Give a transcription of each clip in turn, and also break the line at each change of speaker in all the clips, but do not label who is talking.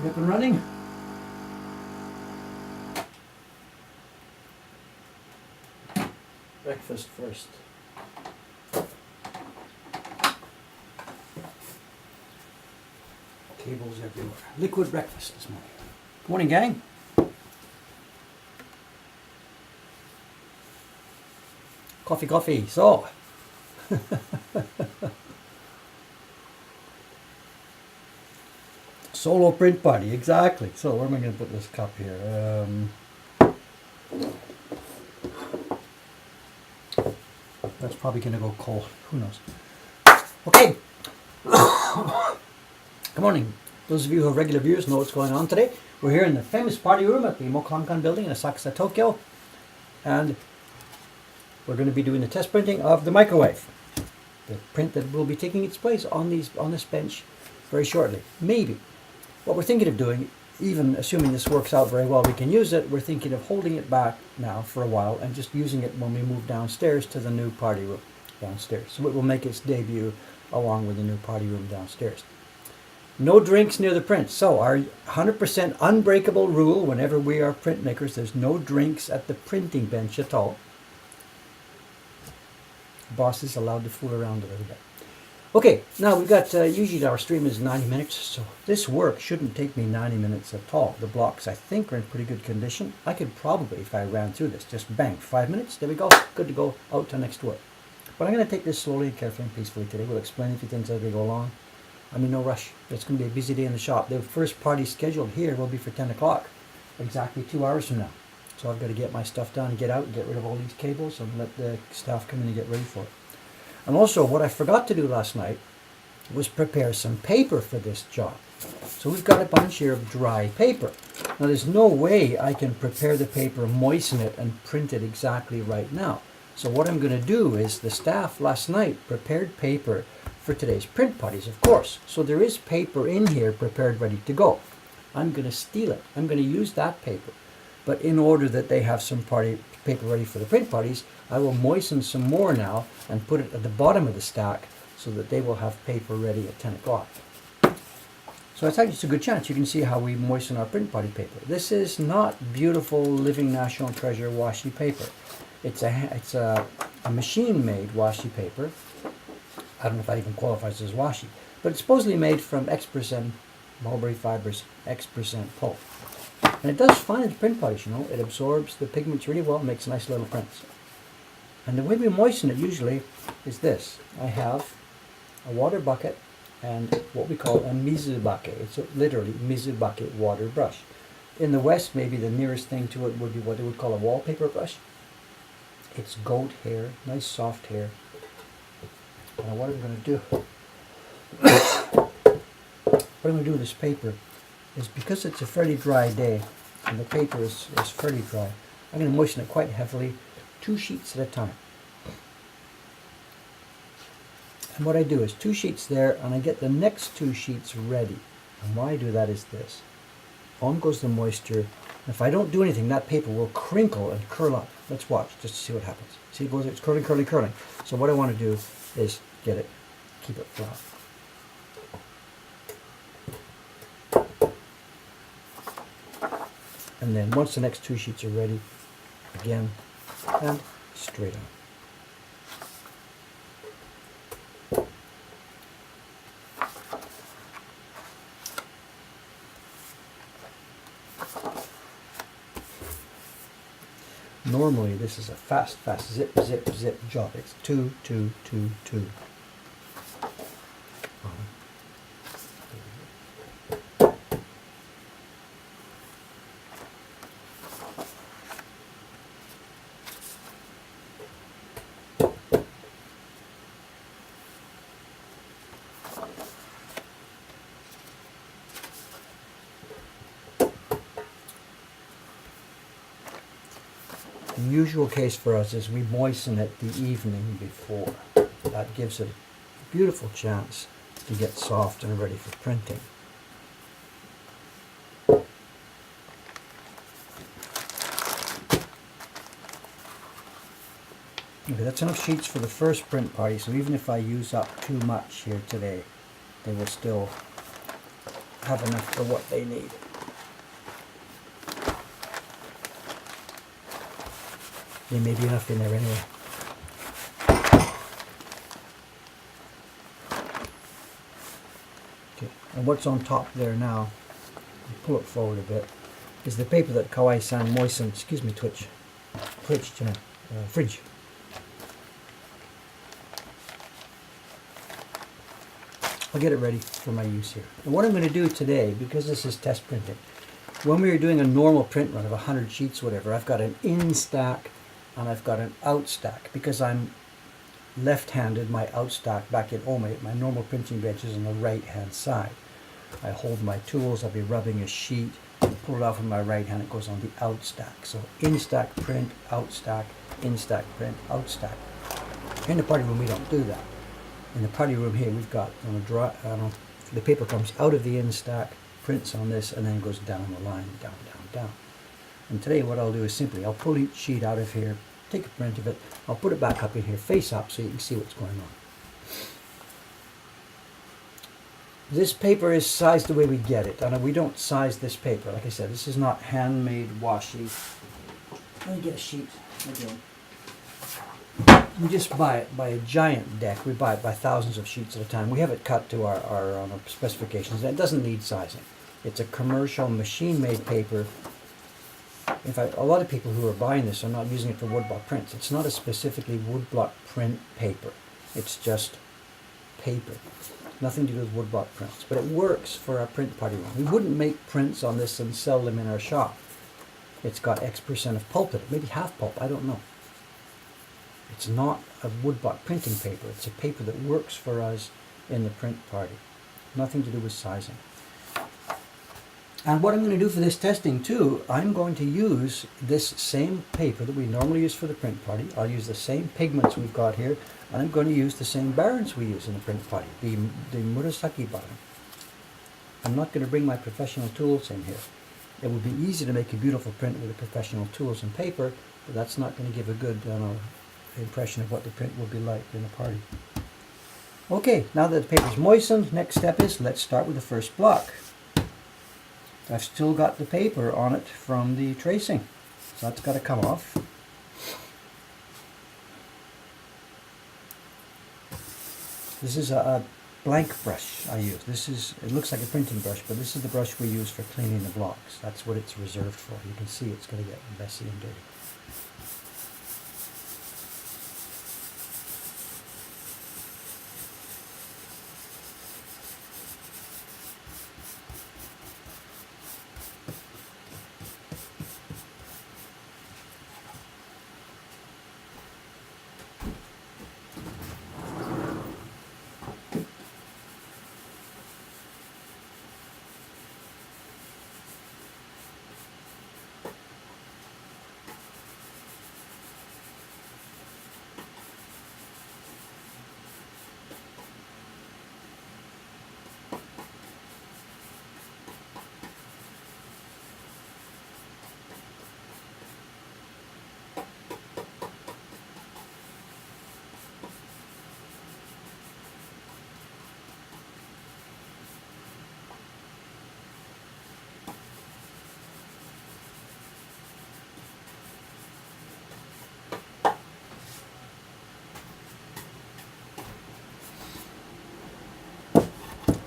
We're up and running. Breakfast first. Cables everywhere. Liquid breakfast this morning. Morning, gang. Coffee, coffee. So. Solo print party, exactly. So where am I going to put this cup here? That's probably going to go cold. Who knows? Okay. Good morning. Those of you who are regular viewers know what's going on today. We're here in the famous party room at the Mokonkan building in Asakusa, Tokyo. And we're going to be doing the test printing of the microwave. The print that will be taking its place on this bench very shortly. Maybe. What we're thinking of doing, even assuming this works out very well, we can use it, we're thinking of holding it back now for a while and just using it when we move downstairs to the new party room downstairs. So it will make its debut along with the new party room downstairs. No drinks near the print. So our 100% unbreakable rule whenever we are printmakers, there's no drinks at the printing bench at all. The boss is allowed to fool around a little bit. Okay, now we've got, usually our stream is 90 minutes, so this work shouldn't take me 90 minutes at all. The blocks, I think, are in pretty good condition. I could probably, if I ran through this, just bang, 5 minutes, there we go, good to go, out to next work. But I'm going to take this slowly and carefully and peacefully today. We'll explain a few things as we go along. I mean, no rush. It's going to be a busy day in the shop. The first party scheduled here will be for 10 o'clock, exactly 2 hours from now. So I've got to get my stuff done and get out and get rid of all these cables and let the staff come in and get ready for it. And also, what I forgot to do last night was prepare some paper for this job. So we've got a bunch here of dry paper. Now there's no way I can prepare the paper, moisten it, and print it exactly right now. So what I'm going to do is the staff last night prepared paper for today's print parties, of course. So there is paper in here prepared, ready to go. I'm going to steal it. I'm going to use that paper. But in order that they have some party paper ready for the print parties, I will moisten some more now and put it at the bottom of the stack so that they will have paper ready at 10 o'clock. So I think it's a good chance. You can see how we moisten our print party paper. This is not beautiful Living National Treasure washi paper. It's a machine-made washi paper. I don't know if that even qualifies as washi, but it's supposedly made from X% mulberry fibers, X% pulp. And it does fine at print parties, you know. It absorbs the pigments really well, makes nice little prints. And the way we moisten it usually is this. I have a water bucket and what we call a mizubake. It's literally mizubake water brush. In the West, maybe the nearest thing to it would be what they would call a wallpaper brush. It's goat hair, nice soft hair. And what I'm going to do, with this paper is because it's a fairly dry day and the paper is fairly dry, I'm going to moisten it quite heavily, 2 sheets at a time. And what I do is 2 sheets there and I get the next 2 sheets ready. And why I do that is this. On goes the moisture. And if I don't do anything, that paper will crinkle and curl up. Let's watch just to see what happens. See, it goes, it's curling, curling, curling. So what I want to do is get it, keep it flat. And then once the next 2 sheets are ready, again, and straight on. Normally this is a fast zip, zip, zip job. It's 2, 2, 2, 2. The usual case for us is we moisten it the evening before. That gives it a beautiful chance to get soft and ready for printing. Okay, that's enough sheets for the first print party, so even if I use up too much here today, they will still have enough for what they need. There may be enough in there anyway. Okay, and what's on top there now, pull it forward a bit, is the paper that Kawai-san moistened, excuse me, Twitch, fridge. I'll get it ready for my use here. And what I'm going to do today, because this is test printing, when we were doing a normal print run of 100 sheets, whatever, I've got an in stack and I've got an out stack. Because I'm left-handed, my out stack back in Omate, my normal printing bench is on the right-hand side. I hold my tools, I'll be rubbing a sheet, pull it off with my right hand, it goes on the out stack. So in stack print, out stack, in stack print, out stack. In the party room we don't do that. In the party room here we've got the paper comes out of the in stack, prints on this, and then goes down the line, down, down, down. And today what I'll do is simply, I'll pull each sheet out of here, take a print of it, I'll put it back up in here face up so you can see what's going on. This paper is sized the way we get it, and we don't size this paper. Like I said, this is not handmade washi. Let me get a sheet again. We just buy it by a giant deck. We buy it by thousands of sheets at a time. We have it cut to our specifications. It doesn't need sizing. It's a commercial machine-made paper. In fact, a lot of people who are buying this are not using it for woodblock prints. It's not a specifically woodblock print paper. It's just paper. Nothing to do with woodblock prints. But it works for our print party room. We wouldn't make prints on this and sell them in our shop. It's got X% of pulp in it, maybe half pulp, I don't know. It's not a woodblock printing paper. It's a paper that works for us in the print party. Nothing to do with sizing. And what I'm going to do for this testing too, I'm going to use this same paper that we normally use for the print party. I'll use the same pigments we've got here, and I'm going to use the same barons we use in the print party, the Murasaki baron. I'm not going to bring my professional tools in here. It would be easy to make a beautiful print with the professional tools and paper, but that's not going to give a good impression of what the print will be like in a party. Okay, now that the paper's moistened, next step is let's start with the first block. I've still got the paper on it from the tracing, so that's got to come off. This is a blank brush I use. It looks like a printing brush, but this is the brush we use for cleaning the blocks. That's what it's reserved for. You can see it's going to get messy and dirty.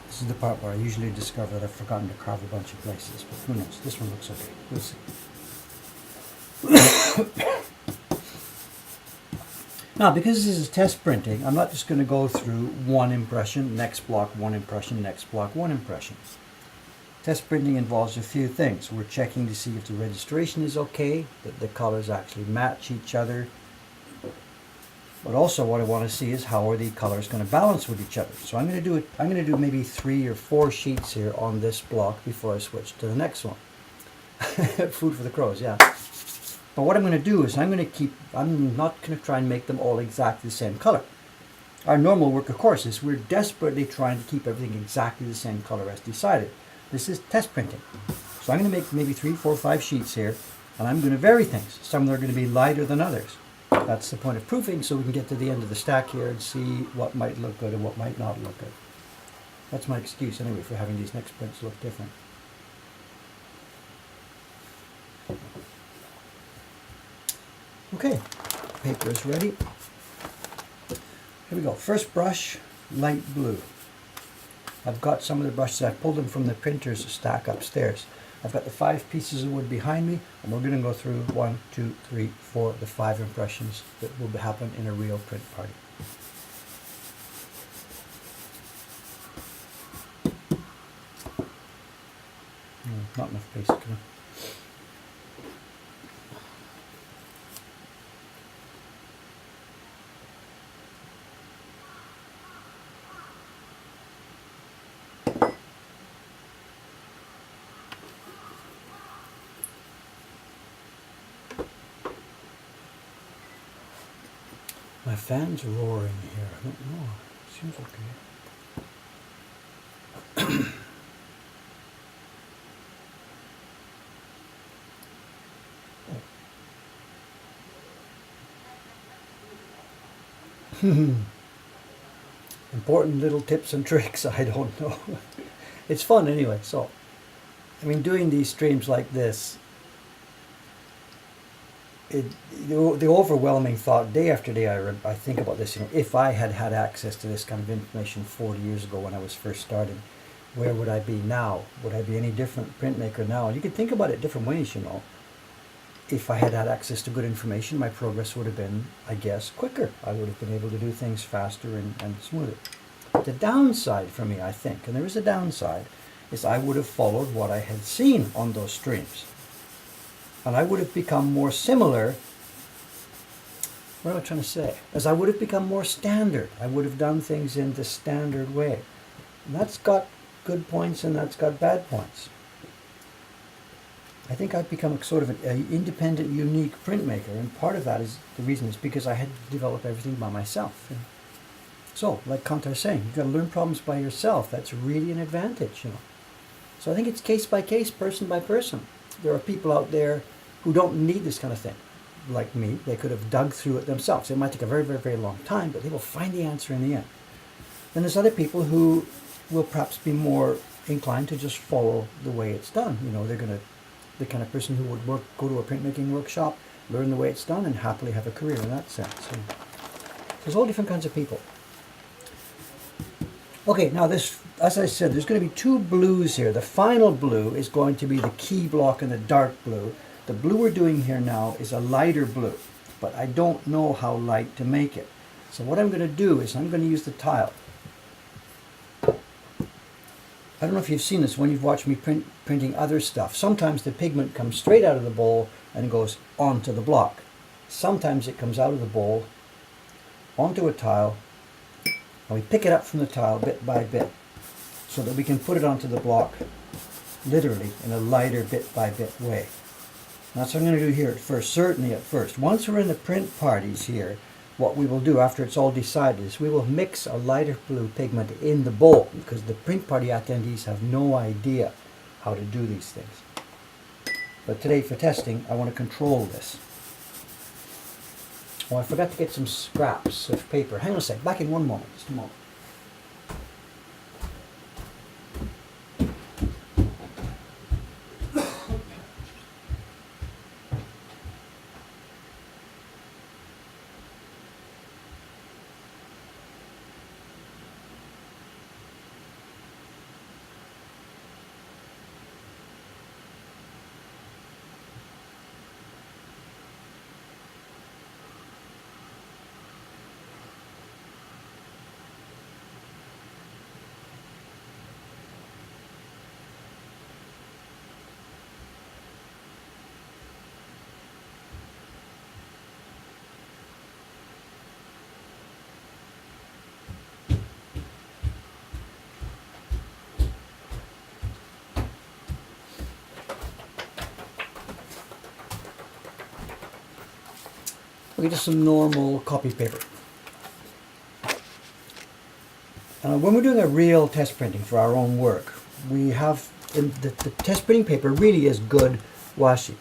This is the part where I usually discover that I've forgotten to carve a bunch of places, but who knows, this one looks okay, we'll see. Now, because this is test printing, I'm not just going to go through one impression, next block, one impression, next block, one impression. Test printing involves a few things. We're checking to see if the registration is okay, that the colors actually match each other. But also what I want to see is how are the colors going to balance with each other. So I'm going to do maybe 3 or 4 sheets here on this block before I switch to the next one. Food for the crows, yeah. But what I'm going to do is I'm not going to try and make them all exactly the same color. Our normal work, of course, is we're desperately trying to keep everything exactly the same color as decided. This is test printing. So I'm going to make maybe 3, 4, 5 sheets here, and I'm going to vary things. Some of them are going to be lighter than others. That's the point of proofing, so we can get to the end of the stack here and see what might look good and what might not look good. That's my excuse anyway for having these next prints look different. Okay, paper is ready. Here we go. First brush, light blue. I've got some of the brushes, I pulled them from the printer's stack upstairs. I've got the 5 pieces of wood behind me, and we're going to go through 1, 2, 3, 4, the 5 impressions that will happen in a real print party. Not enough paste. My fan's roaring here. I don't know. Seems okay. Important little tips and tricks, I don't know. It's fun anyway. So, I mean, doing these streams like this, the overwhelming thought day after day, I think about this. You know, if I had had access to this kind of information 40 years ago when I was first starting, where would I be now? Would I be any different printmaker now? And you could think about it different ways, you know. If I had had access to good information, my progress would have been, I guess, quicker. I would have been able to do things faster and smoother. The downside for me, I think, and there is a downside, is I would have followed what I had seen on those streams. And I would have become more similar, what am I trying to say? As I would have become more standard. I would have done things in the standard way. And that's got good points and that's got bad points. I think I've become a sort of an independent, unique printmaker, and part of that is the reason is because I had to develop everything by myself. So, like Kantar's saying, you've got to learn problems by yourself. That's really an advantage, you know. So I think it's case by case, person by person. There are people out there who don't need this kind of thing, like me. They could have dug through it themselves. It might take a very, very, very long time, but they will find the answer in the end. Then there's other people who will perhaps be more inclined to just follow the way it's done. You know, they're going to the kind of person who would go to a printmaking workshop, learn the way it's done, and happily have a career in that sense. And there's all different kinds of people. Okay, now this, as I said, there's going to be 2 blues here. The final blue is going to be the key block and the dark blue. The blue we're doing here now is a lighter blue, but I don't know how light to make it. So what I'm going to do is I'm going to use the tile. I don't know if you've seen this when you've watched me printing other stuff. Sometimes the pigment comes straight out of the bowl and goes onto the block. Sometimes it comes out of the bowl onto a tile, and we pick it up from the tile bit by bit so that we can put it onto the block literally in a lighter bit by bit way. That's what I'm going to do here at first, certainly at first. Once we're in the print parties here, what we will do after it's all decided is we will mix a lighter blue pigment in the bowl, because the print party attendees have no idea how to do these things. But today for testing, I want to control this. Oh, I forgot to get some scraps of paper. Hang on a sec, back in one moment, just a moment. Okay, just some normal copy paper. When we're doing a real test printing for our own work, we have the test printing paper really is good washi.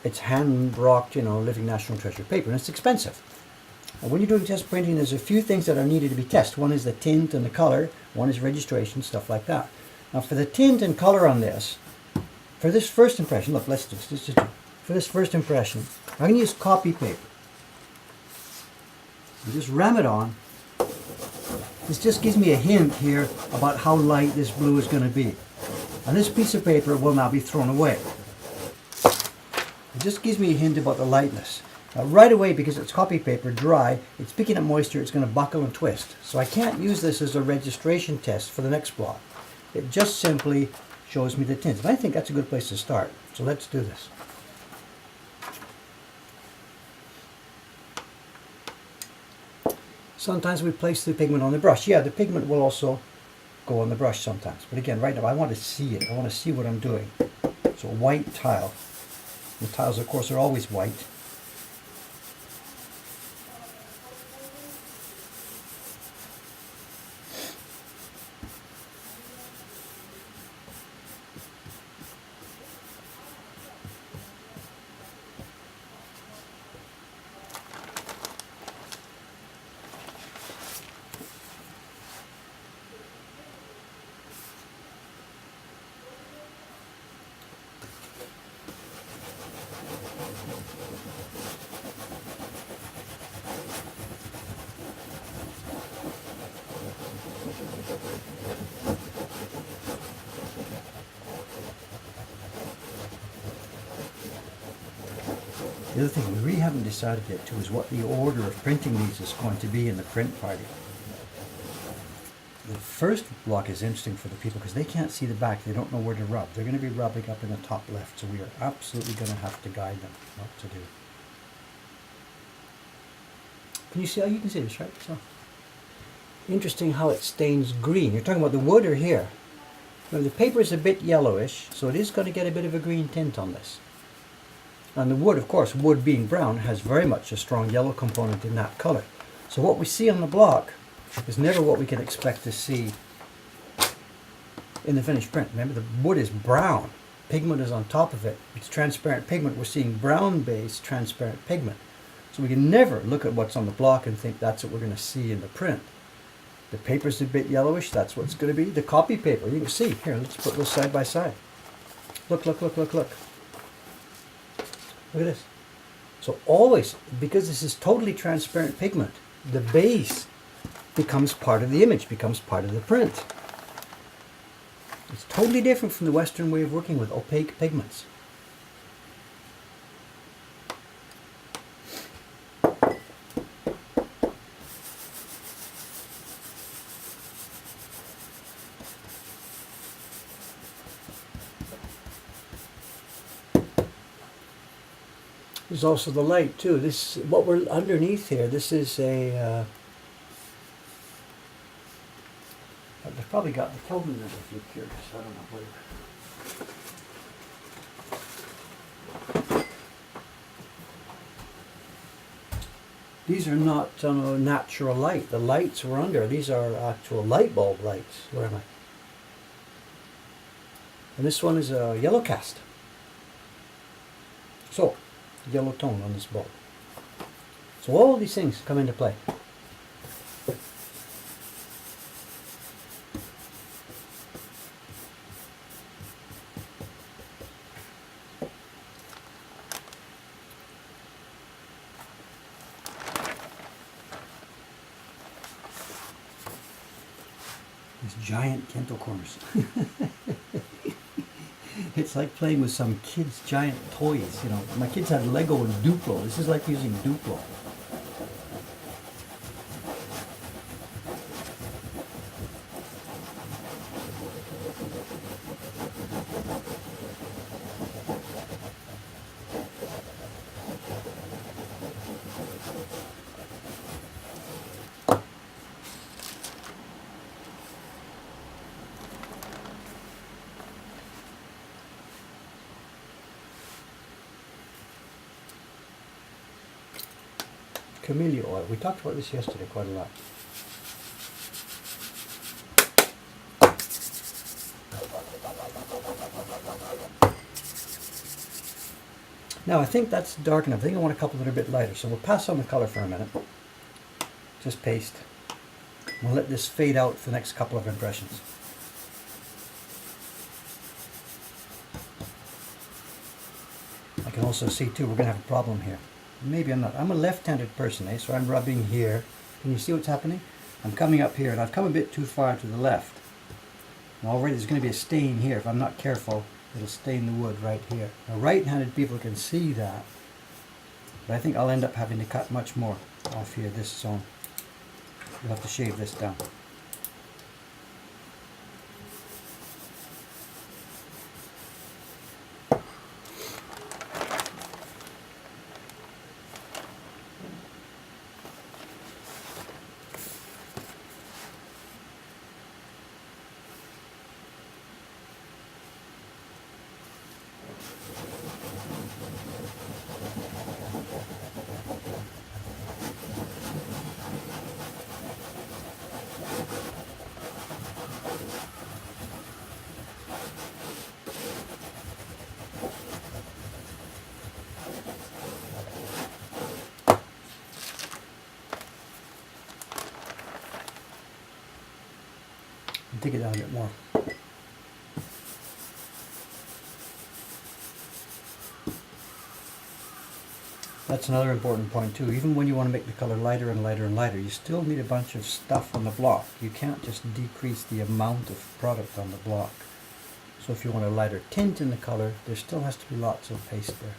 It's hand rocked, you know, living National Treasure paper, and it's expensive. And when you're doing test printing, there's a few things that are needed to be tested. One is the tint and the color. One is registration, stuff like that. Now for the tint and color on this, for this first impression, look, let's just for this first impression, I'm going to use copy paper. You just ram it on. This just gives me a hint here about how light this blue is going to be. And this piece of paper will now be thrown away. It just gives me a hint about the lightness. Now right away, because it's copy paper, dry, it's picking up moisture, it's going to buckle and twist. So I can't use this as a registration test for the next block. It just simply shows me the tints. And I think that's a good place to start. So let's do this. Sometimes we place the pigment on the brush. Yeah, the pigment will also go on the brush sometimes. But again, right now I want to see it. I want to see what I'm doing. So white tile. The tiles, of course, are always white. The other thing we really haven't decided yet too is what the order of printing these is going to be in the print party. The first block is interesting for the people because they can't see the back. They don't know where to rub. They're going to be rubbing up in the top left, so we are absolutely going to have to guide them what to do. Can you see? Oh, you can see this, right? So interesting how it stains green. You're talking about the wood or here? Now, the paper is a bit yellowish, so it is going to get a bit of a green tint on this. And the wood, of course, wood being brown, has very much a strong yellow component in that color. So what we see on the block is never what we can expect to see in the finished print. Remember, the wood is brown. Pigment is on top of it. It's transparent pigment. We're seeing brown-based transparent pigment. So we can never look at what's on the block and think that's what we're going to see in the print. The paper's a bit yellowish. That's what it's going to be. The copy paper, you can see. Here, let's put those side by side. Look, look, look, look, look. Look at this. So always, because this is totally transparent pigment, the base becomes part of the image, becomes part of the print. It's totally different from the Western way of working with opaque pigments. There's also the light too. This, what we're underneath here, this is a, they've probably got the Kelvin in it if you're curious. I don't know where. These are not natural light. The lights we're under, these are actual light bulb lights. Where am I? And this one is a yellow cast. So, yellow tone on this bulb. So all these things come into play. These giant Kento corners. It's like playing with some kids' giant toys. You know, my kids had Lego and Duplo. This is like using Duplo. Camellia oil. We talked about this yesterday quite a lot. Now I think that's dark enough. I think I want a couple that are a bit lighter, so we'll pass on the color for a minute. just paste. We'll let this fade out for the next couple of impressions. I can also see too, we're going to have a problem here. Maybe I'm not. I'm a left-handed person, so I'm rubbing here. Can you see what's happening? I'm coming up here, and I've come a bit too far to the left. And already there's going to be a stain here. If I'm not careful, it'll stain the wood right here. Now, right-handed people can see that, but I think I'll end up having to cut much more off here, this zone. You'll have to shave this down. Take it down a bit more. That's another important point too. Even when you want to make the color lighter and lighter and lighter, you still need a bunch of stuff on the block. You can't just decrease the amount of product on the block. So if you want a lighter tint in the color, there still has to be lots of paste there.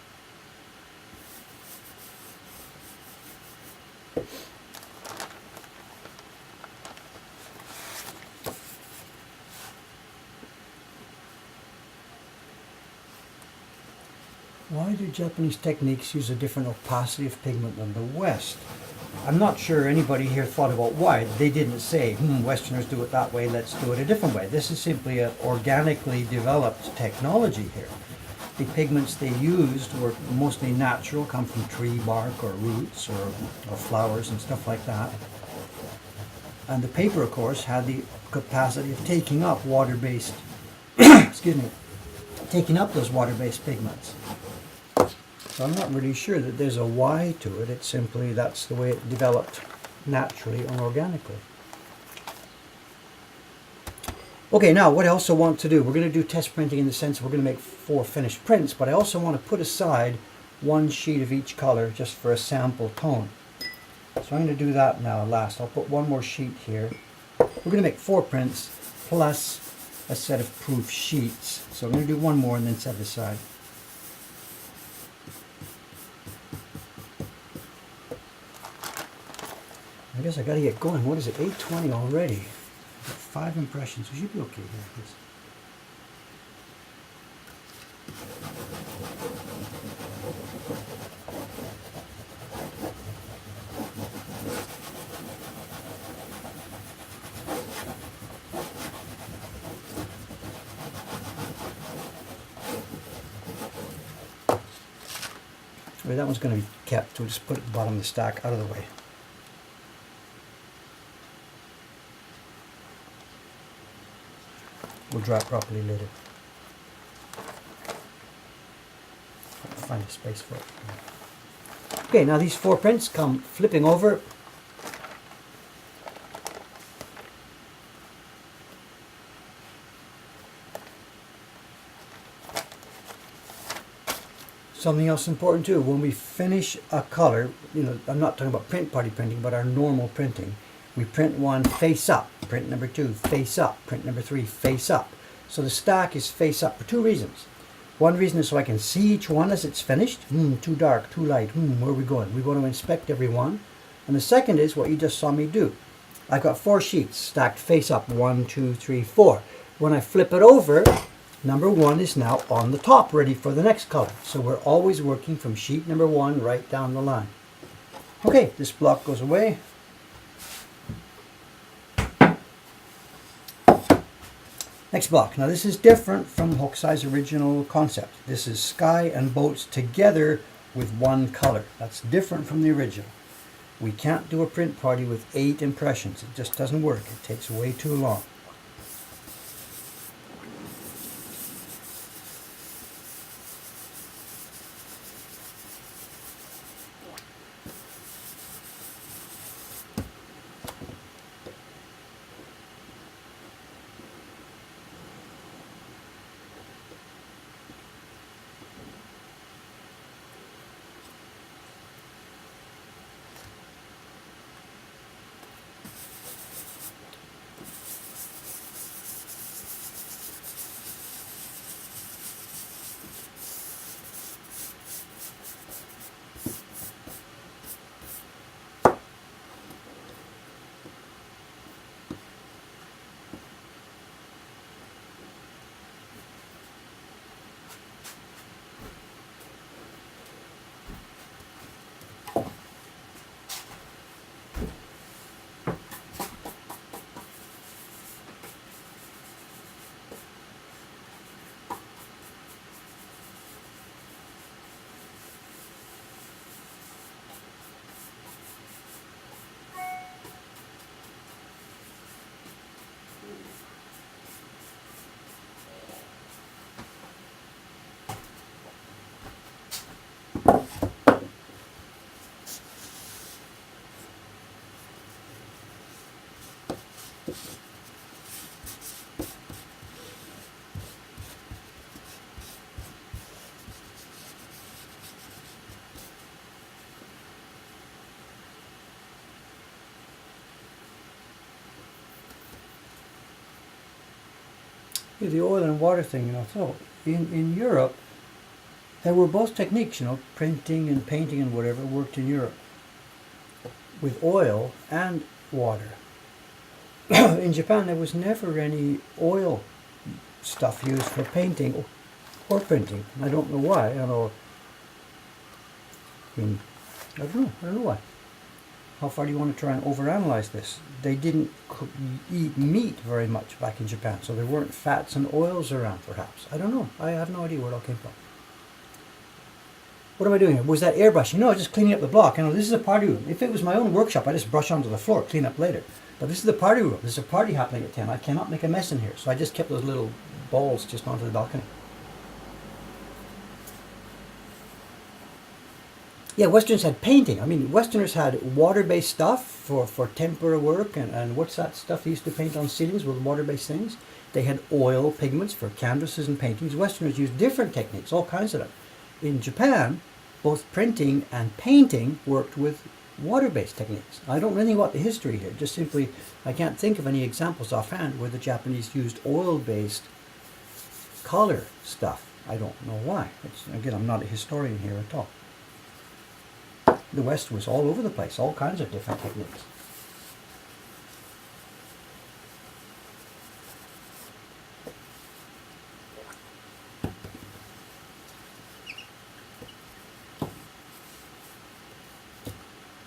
Why do Japanese techniques use a different opacity of pigment than the West? I'm not sure anybody here thought about why. They didn't say, Westerners do it that way, let's do it a different way. This is simply an organically developed technology here. The pigments they used were mostly natural, come from tree bark or roots or flowers and stuff like that. And the paper, of course, had the capacity of taking up water-based, excuse me, taking up those water-based pigments. So I'm not really sure that there's a why to it. It's simply that's the way it developed naturally and organically. Okay, now what I also want to do, we're going to do test printing in the sense we're going to make 4 finished prints, but I also want to put aside 1 sheet of each color just for a sample tone. So I'm going to do that now last. I'll put 1 more sheet here. We're going to make 4 prints plus a set of proof sheets. So I'm going to do 1 more and then set it aside. I guess I got to get going. What is it? 8:20 already. Got 5 impressions. We should be okay here. Well, that one's going to be kept. We'll just put it at the bottom of the stack out of the way. We'll dry it properly later. Find a space for it. Okay, now these 4 prints come flipping over. Something else important too, when we finish a color, I'm not talking about print party printing, but our normal printing. We print 1 face up, print number 2 face up, print number 3 face up. So the stack is face up for 2 reasons. One reason is so I can see each one as it's finished. Too dark, too light, where are we going? We want to inspect every one. And the second is what you just saw me do. I've got 4 sheets stacked face up, 1, 2, 3, 4. When I flip it over, number 1 is now on the top, ready for the next color. So we're always working from sheet number 1 right down the line. Okay, this block goes away. Next block. Now this is different from Hokusai's original concept. This is sky and boats together with 1 color. That's different from the original. We can't do a print party with 8 impressions. It just doesn't work. It takes way too long. Yeah, the oil and water thing, so in Europe, there were both techniques, printing and painting and whatever worked in Europe with oil and water. In Japan, there was never any oil stuff used for painting or printing. I don't know why. I don't know why. How far do you want to try and overanalyze this? They didn't eat meat very much back in Japan, so there weren't fats and oils around, perhaps. I don't know. I have no idea where it all came from. What am I doing here? Was that airbrushing? No, just cleaning up the block. This is a party room. If it was my own workshop, I just brush onto the floor, clean up later. But this is the party room. There's a party happening at 10. I cannot make a mess in here, so I just kept those little balls just onto the balcony. Yeah, Westerners had painting. Westerners had water-based stuff for tempera work, and what's that stuff they used to paint on ceilings with water-based things? They had oil pigments for canvases and paintings. Westerners used different techniques, all kinds of them. In Japan, both printing and painting worked with water-based techniques. I don't know anything about the history here, just simply I can't think of any examples offhand where the Japanese used oil-based color stuff. I don't know why. Again, I'm not a historian here at all. The West was all over the place, all kinds of different techniques.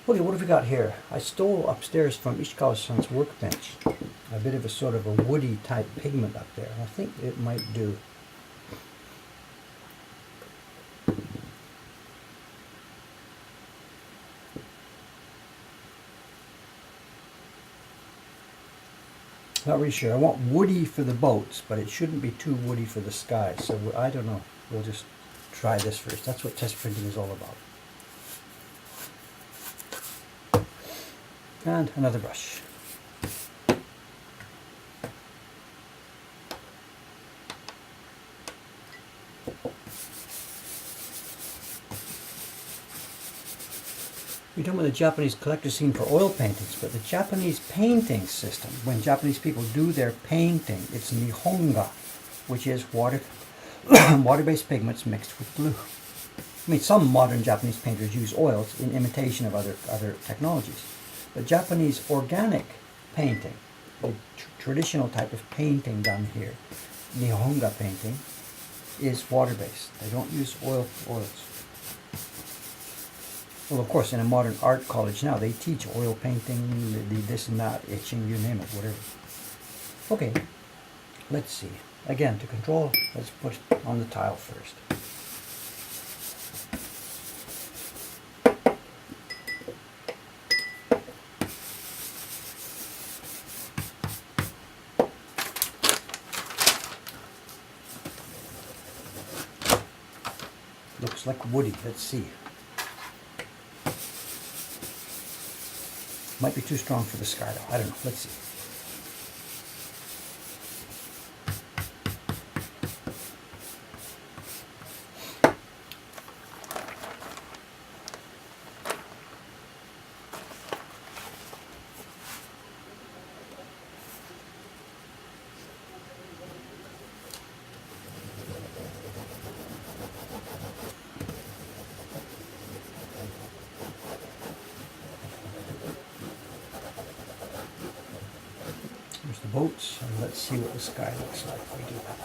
Okay, what have we got here? I stole upstairs from Ishikawa-san's workbench a bit of a sort of a woody type pigment up there. I think it might do. Not really sure. I want woody for the boats, but it shouldn't be too woody for the sky. So I don't know. We'll just try this first. That's what test printing is all about. And another brush. We're talking about the Japanese collector scene for oil paintings, but the Japanese painting system, when Japanese people do their painting, it's Nihonga, which is water-based pigments mixed with glue. Some modern Japanese painters use oils in imitation of other technologies. But Japanese organic painting, the traditional type of painting done here, Nihonga painting, is water-based. They don't use oils. Well, of course, in a modern art college now, they teach oil painting, the this and that, etching, you name it, whatever. Okay, let's see. Again, to control, let's put it on the tile first. Looks like woody. Let's see. Might be too strong for the sky though. I don't know. Let's see. There's the boats, and let's see what the sky looks like if we do that.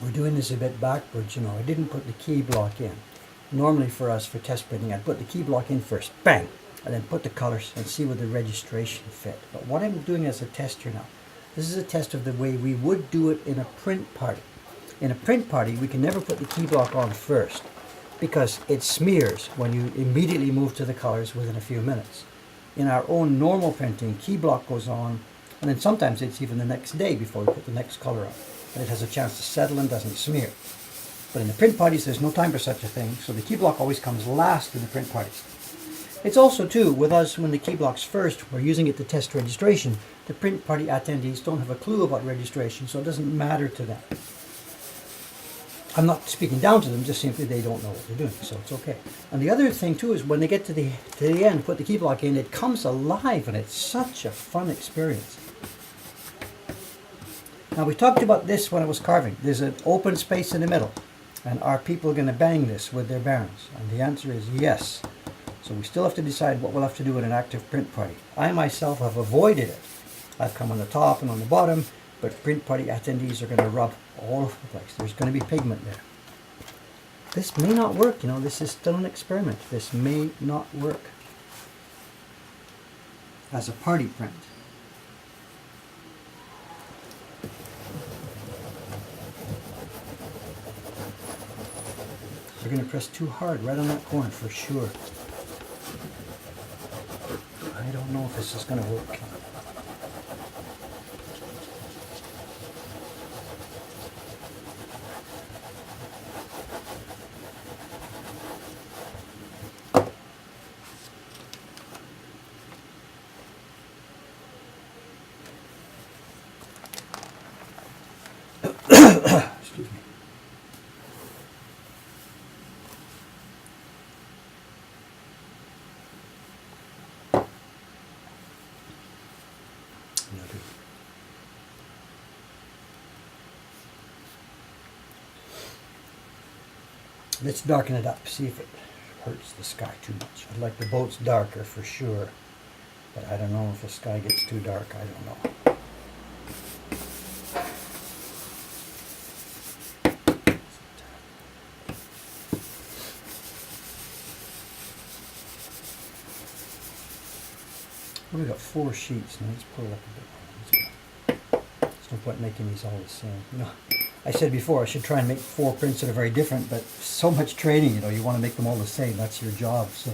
We're doing this a bit backwards, I didn't put the key block in. Normally for us, for test printing, I'd put the key block in first, bang, and then put the colors and see where the registration fit. But what I'm doing as a test here now, this is a test of the way we would do it in a print party. In a print party, we can never put the key block on first because it smears when you immediately move to the colors within a few minutes. In our own normal printing, key block goes on, and then sometimes it's even the next day before we put the next color on. And it has a chance to settle and doesn't smear. But in the print parties, there's no time for such a thing, so the key block always comes last in the print parties. It's also, too, with us, when the key block's first, we're using it to test registration. The print party attendees don't have a clue about registration, so it doesn't matter to them. I'm not speaking down to them, just simply they don't know what they're doing, so it's okay. And the other thing, too, is when they get to the end, put the key block in, it comes alive, and it's such a fun experience. Now, we talked about this when I was carving. There's an open space in the middle, and are people going to bang this with their barons? And the answer is yes. So we still have to decide what we'll have to do in an active print party. I myself have avoided it. I've come on the top and on the bottom, but print party attendees are going to rub all over the place. There's going to be pigment there. This may not work, you know, this is still an experiment. This may not work as a party print. We're going to press too hard right on that corner for sure. I don't know if this is going to work. Excuse me. Let's darken it up, see if it hurts the sky too much. I'd like the boats darker for sure, but I don't know if the sky gets too dark, I don't know. We've got 4 sheets now. Let's pull it up a bit more. There's no point making these all the same. You know, I said before I should try and make 4 prints that are very different, but so much training, you know, you want to make them all the same. That's your job. So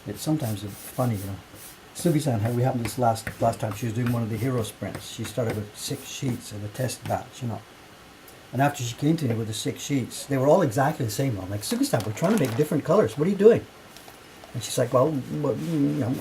it's sometimes funny, you know. Sugi-san, how we happened this last time she was doing one of the hero sprints. She started with 6 sheets of a test batch, you know. And after she came to me with the 6 sheets, they were all exactly the same. I'm like, Sugi-san, we're trying to make different colors. What are you doing? And she's like, well, you know.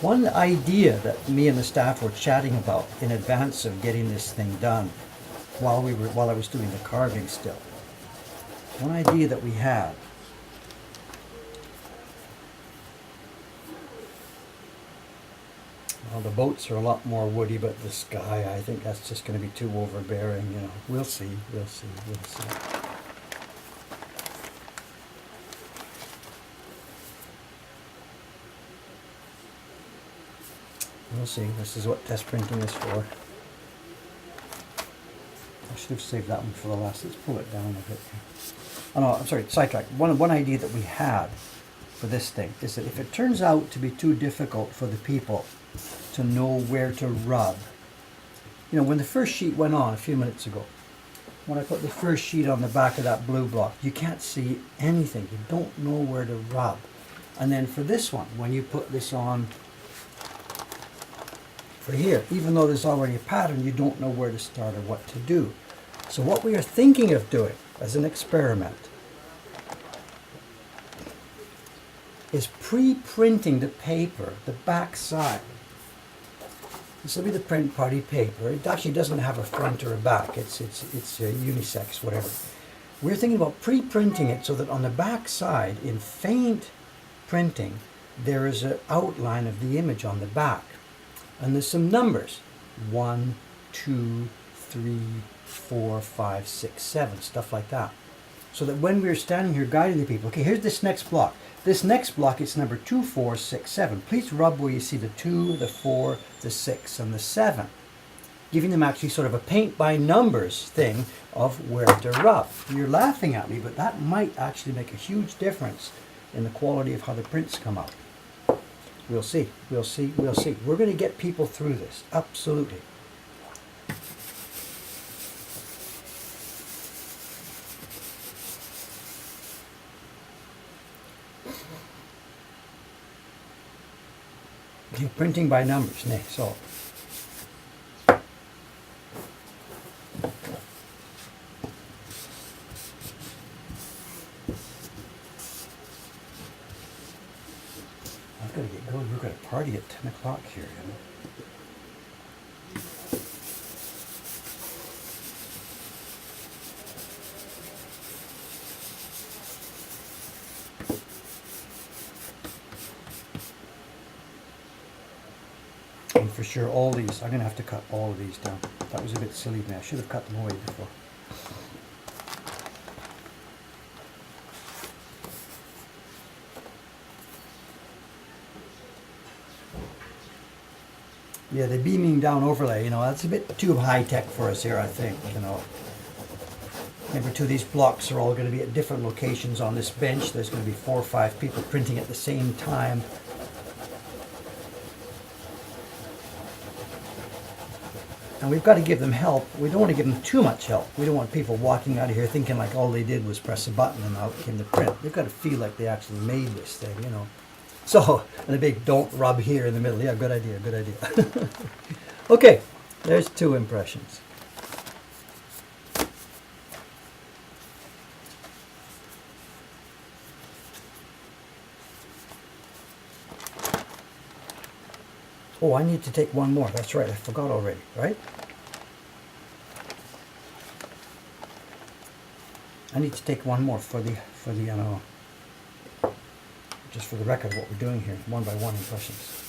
One idea that me and the staff were chatting about in advance of getting this thing done, while I was doing the carving still. One idea that we had. Well, the boats are a lot more woody, but the sky, I think that's just going to be too overbearing, you know. We'll see, we'll see, we'll see. We'll see. This is what test printing is for. I should have saved that one for the last. Let's pull it down a bit. Oh no, I'm sorry, sidetrack. One idea that we had for this thing is that if it turns out to be too difficult for the people to know where to rub, you know, when the first sheet went on a few minutes ago, when I put the first sheet on the back of that blue block, you can't see anything. You don't know where to rub. And then for this one, when you put this on for here, even though there's already a pattern, you don't know where to start or what to do. So what we are thinking of doing as an experiment is pre-printing the paper, the back side. This will be the print party paper. It actually doesn't have a front or a back. It's unisex, whatever. We're thinking about pre-printing it so that on the back side, in faint printing, there is an outline of the image on the back. And there's some numbers. 1, 2, 3, 4, 5, 6, 7, stuff like that. So that when we're standing here guiding the people, okay, here's this next block. This next block is number 2, 4, 6, 7. Please rub where you see the 2, the 4, the 6, and the 7. Giving them actually sort of a paint by numbers thing of where to rub. You're laughing at me, but that might actually make a huge difference in the quality of how the prints come out. We'll see, we'll see, we'll see. We're going to get people through this, absolutely. Printing by numbers, nay, so. I've got to get going. We've got a party at 10 o'clock here, you know. And for sure, all these, I'm going to have to cut all of these down. That was a bit silly of me. I should have cut them away before. Yeah, the beaming down overlay, you know, that's a bit too high tech for us here, I think, you know. Remember too, these blocks are all going to be at different locations on this bench. There's going to be 4 or 5 people printing at the same time. And we've got to give them help. We don't want to give them too much help. We don't want people walking out of here thinking like all they did was press a button and out came the print. They've got to feel like they actually made this thing, you know. So, and a big don't rub here in the middle. Yeah, good idea, good idea. Okay, there's 2 impressions. Oh, I need to take one more. That's right, I forgot already, right? I need to take one more for the you know, just for the record of what we're doing here, 1 by 1 impressions.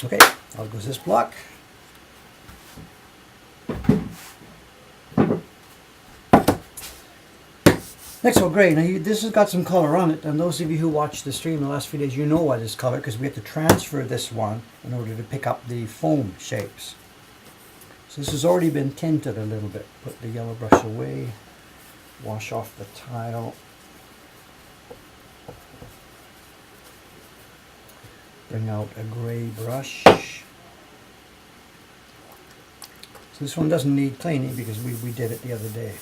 Okay, out goes this block. Next one, gray. Now this has got some color on it, and those of you who watched the stream the last few days, you know why this color, because we have to transfer this one in order to pick up the foam shapes. So this has already been tinted a little bit. Put the yellow brush away, wash off the tile. Bring out a gray brush. So this one doesn't need cleaning because we did it the other day.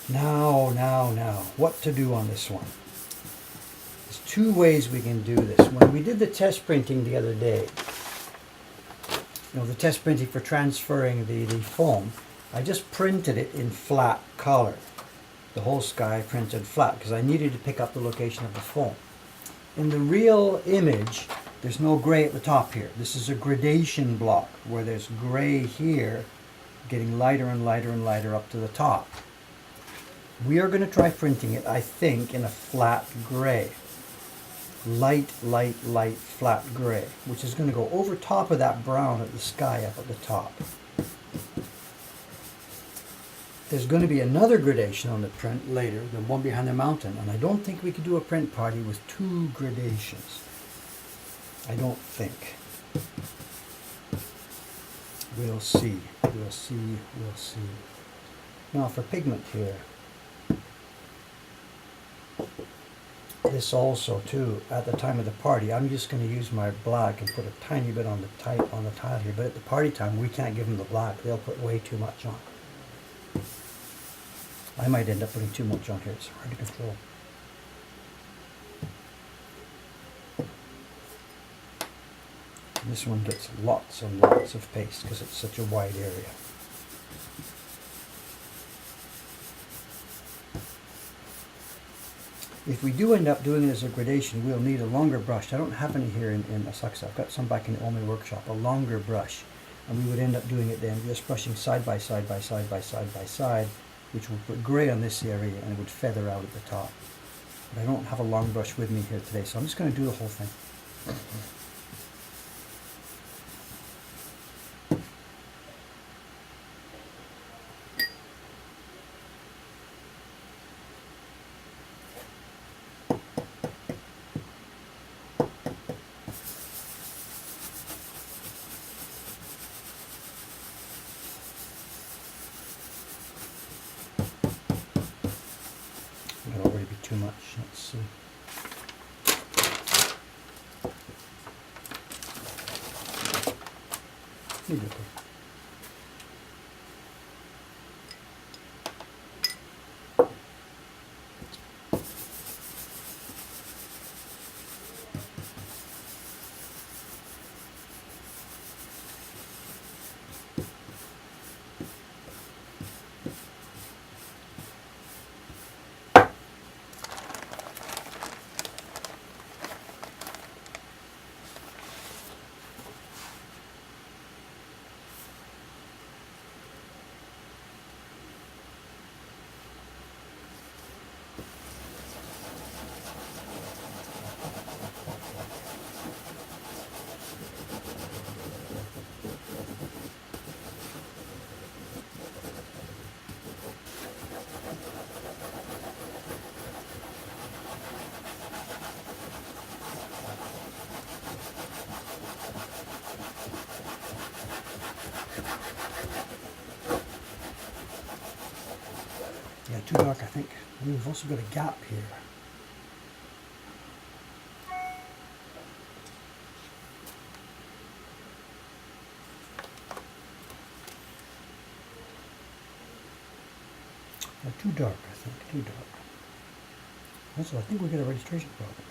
Now, what to do on this one? There's 2 ways we can do this. When we did the test printing the other day, you know, the test printing for transferring the foam, I just printed it in flat color. The whole sky printed flat because I needed to pick up the location of the foam. In the real image, there's no gray at the top here. This is a gradation block where there's gray here getting lighter and lighter and lighter up to the top. We are going to try printing it, I think, in a flat gray. Light, flat gray, which is going to go over top of that brown of the sky up at the top. There's going to be another gradation on the print later, the one behind the mountain, and I don't think we could do a print party with 2 gradations. I don't think. We'll see. Now for pigment here. This also too, at the time of the party, I'm just going to use my black and put a tiny bit on the tile here, but at the party time we can't give them the black. They'll put way too much on. I might end up putting too much on here. It's hard to control. This one gets lots and lots of paste because it's such a wide area. If we do end up doing it as a gradation, we'll need a longer brush. I don't have any here in Asuxa. I've got some back in the Omi workshop, a longer brush. And we would end up doing it then, just brushing side by side by side by side by side which will put grey on this area and it would feather out at the top. But I don't have a long brush with me here today, so I'm just going to do the whole thing. Might already be too much. Let's see. Leave it there. Yeah, too dark, I think. And we've also got a gap here. Yeah, too dark, I think. Too dark. Also, I think we got a registration problem.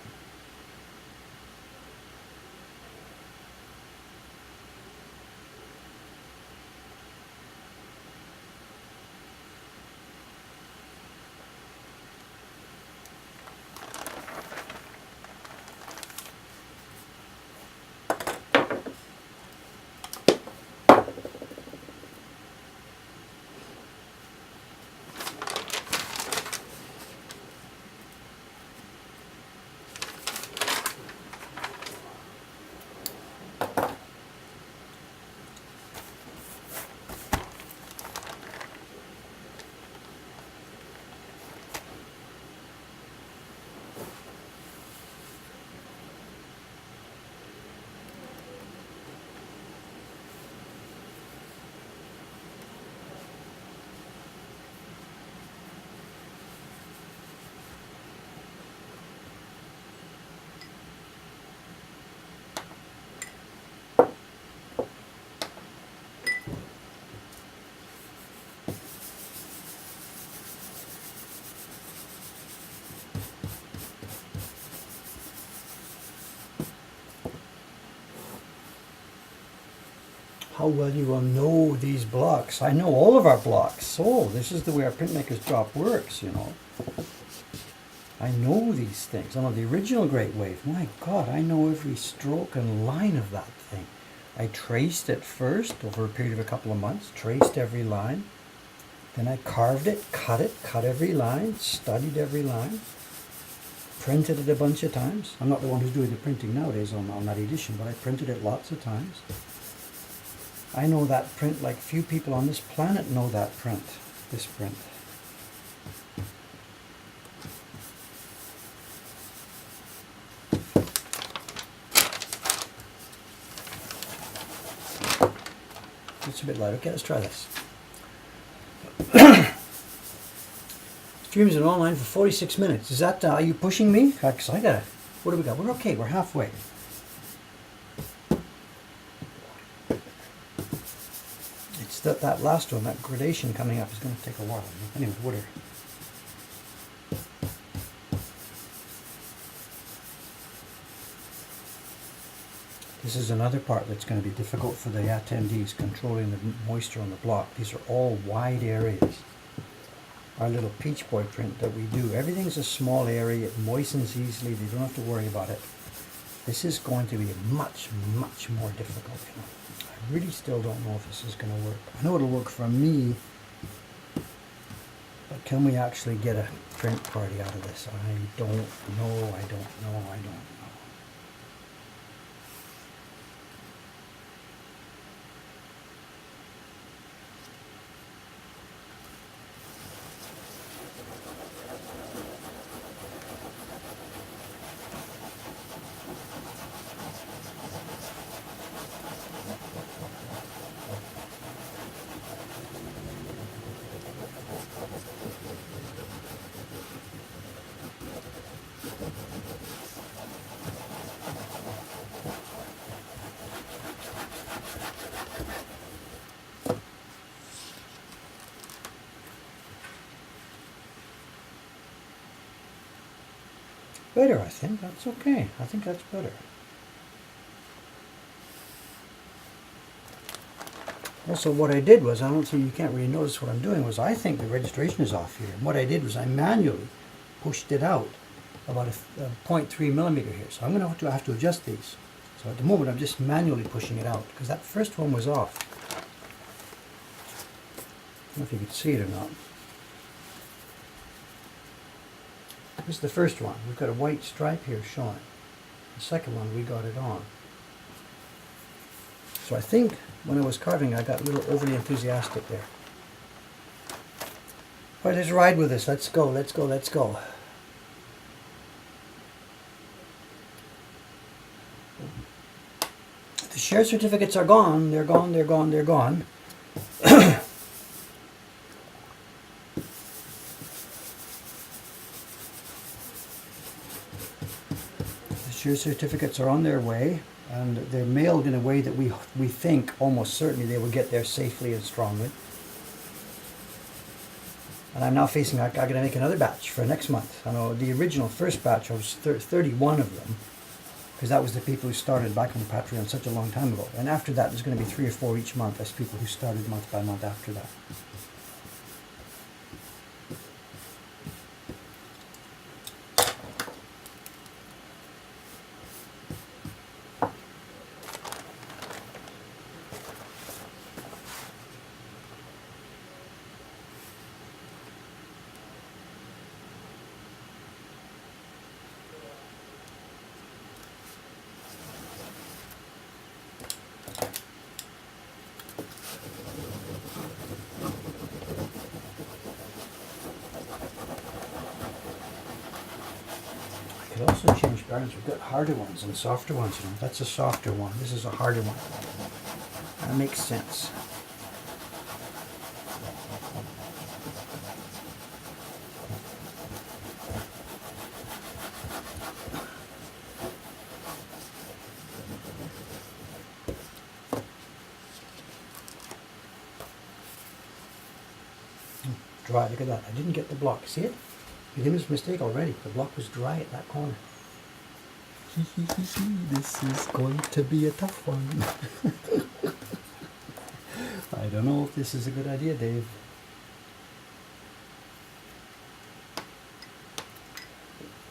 How well you will know these blocks. I know all of our blocks. So this is the way our printmaker's job works, you know. I know these things. I know the original Great Wave. My God, I know every stroke and line of that thing. I traced it first over a period of a couple of months, traced every line. Then I carved it, cut every line, studied every line, printed it a bunch of times. I'm not the one who's doing the printing nowadays on that edition, but I printed it lots of times. I know that print like few people on this planet know that print, this print. It's a bit light. Okay, let's try this. Stream is online for 46 minutes. Is that, are you pushing me? Because I gotta, what do we got? We're okay, we're halfway. It's that last one, that gradation coming up is going to take a while. Anyway, whatever. This is another part that's going to be difficult for the attendees, controlling the moisture on the block. These are all wide areas. Our little Peach Boy print that we do, everything's a small area, it moistens easily, they don't have to worry about it. This is going to be much, much more difficult. You know. I really still don't know if this is going to work. I know it'll work for me Can we actually get a print party out of this? I don't know, I don't know, I don't know. Better, I think. That's okay. I think that's better. Also, what I did was, I don't think you can't really notice what I'm doing, was I think the registration is off here. And what I did was I manually pushed it out about a 0.3 millimeter here. So I'm going to have to adjust these. So at the moment I'm just manually pushing it out because that first one was off. I don't know if you could see it or not. This is the first one. We've got a white stripe here showing. The second one, we got it on. So I think when I was carving, I got a little overly enthusiastic there. All right, let's ride with this. Let's go, let's go, let's go. The share certificates are gone. They're gone, they're gone, they're gone. Share certificates are on their way, and they're mailed in a way that we think almost certainly they will get there safely and strongly. And I'm now facing, I got to make another batch for next month. I know the original first batch, I was 31 of them, because that was the people who started back on Patreon such a long time ago. And after that, there's going to be 3 or 4 each month as people who started month by month after that. I could also change patterns. We've got harder ones and softer ones. You know, that's a softer one. This is a harder one. That makes sense. Dry. Look at that. I didn't get the block. See it? You did this mistake already. The block was dry at that corner. This is going to be a tough one. I don't know if this is a good idea, Dave.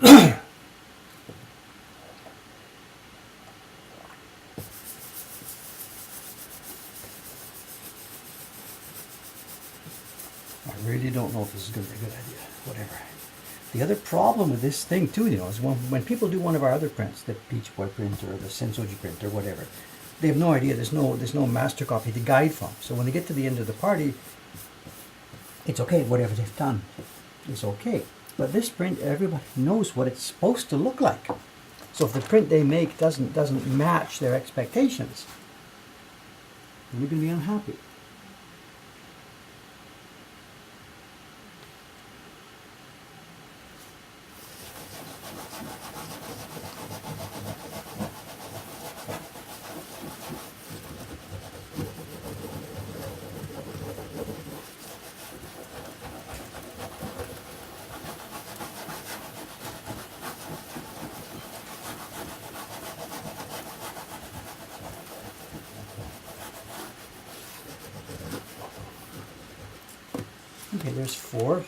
I really don't know if this is going to be a good idea. Whatever. The other problem with this thing too, you know, is when people do one of our other prints, the Peach Boy print or the Sensoji print or whatever, they have no idea. There's no master copy to guide from. So when they get to the end of the party, it's okay. Whatever they've done is okay. But this print, everybody knows what it's supposed to look like. So if the print they make doesn't match their expectations, then you're going to be unhappy. Okay, there's 4.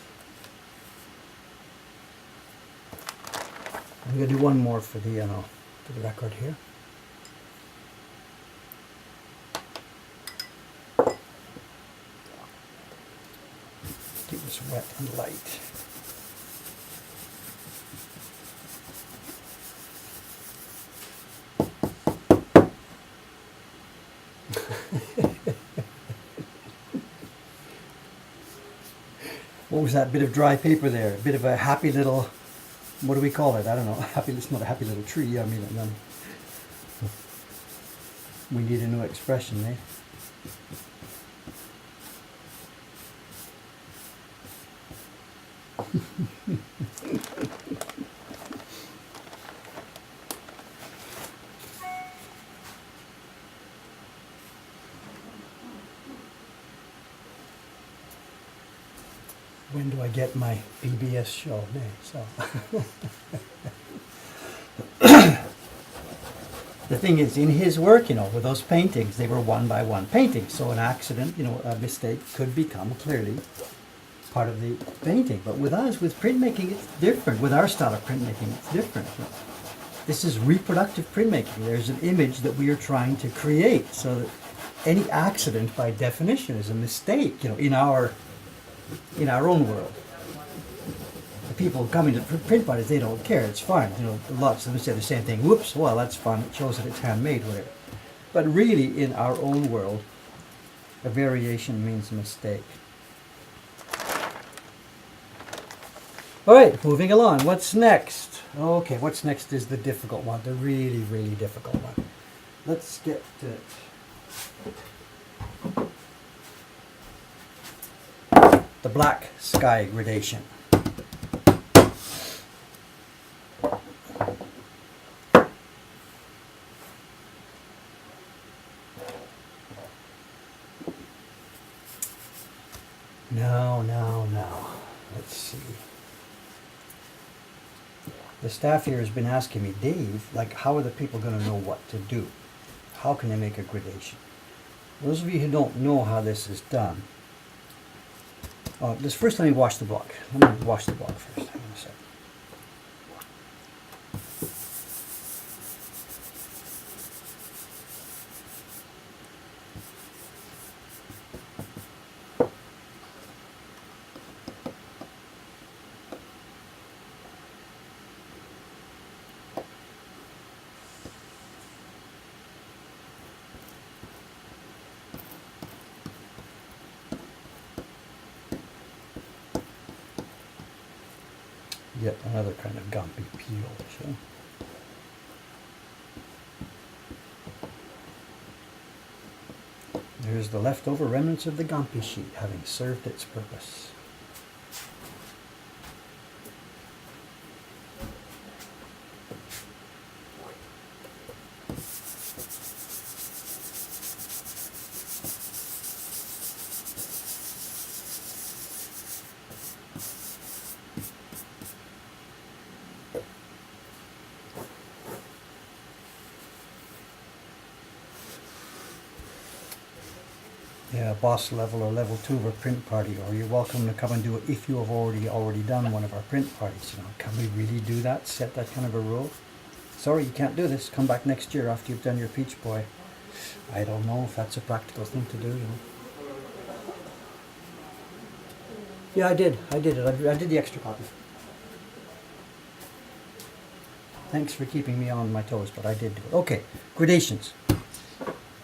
I'm going to do one more for the record here. Keep this wet and light. What was that bit of dry paper there? A bit of a happy little, what do we call it? I don't know. Happy. It's not a happy little tree. I mean, we need a new expression, eh? When do I get my PBS show? So the thing is, in his work, with those paintings, they were one by one paintings. So an accident, a mistake could become clearly part of the painting. But with us, with printmaking, it's different. With our style of printmaking, it's different. This is reproductive printmaking. There's an image that we are trying to create. So that any accident, by definition, is a mistake. In our own world. The people coming to print parties, they don't care. It's fine. Lots of them say the same thing. Whoops, well, that's fun. It shows that it's handmade, whatever. But really, in our own world, a variation means a mistake. All right, moving along. What's next? Okay, what's next is the difficult one, the really, really difficult one. Let's get to it. The black sky gradation. Now. Let's see. The staff here has been asking me, Dave, how are the people going to know what to do? How can they make a gradation? Those of you who don't know how this is done, first let me wash the block. Let me wash the block first. Hang on a second. Yet another kind of gumpy peel. So. There's the leftover remnants of the gumpy sheet having served its purpose. Yeah, boss level or level 2 of a print party, or you're welcome to come and do it if you have already done one of our print parties. Can we really do that? Set that kind of a rule? Sorry, you can't do this. Come back next year after you've done your Peach Boy. I don't know if that's a practical thing to do. Yeah, I did it. I did the extra copy. Thanks for keeping me on my toes, but I did do it. Okay, gradations.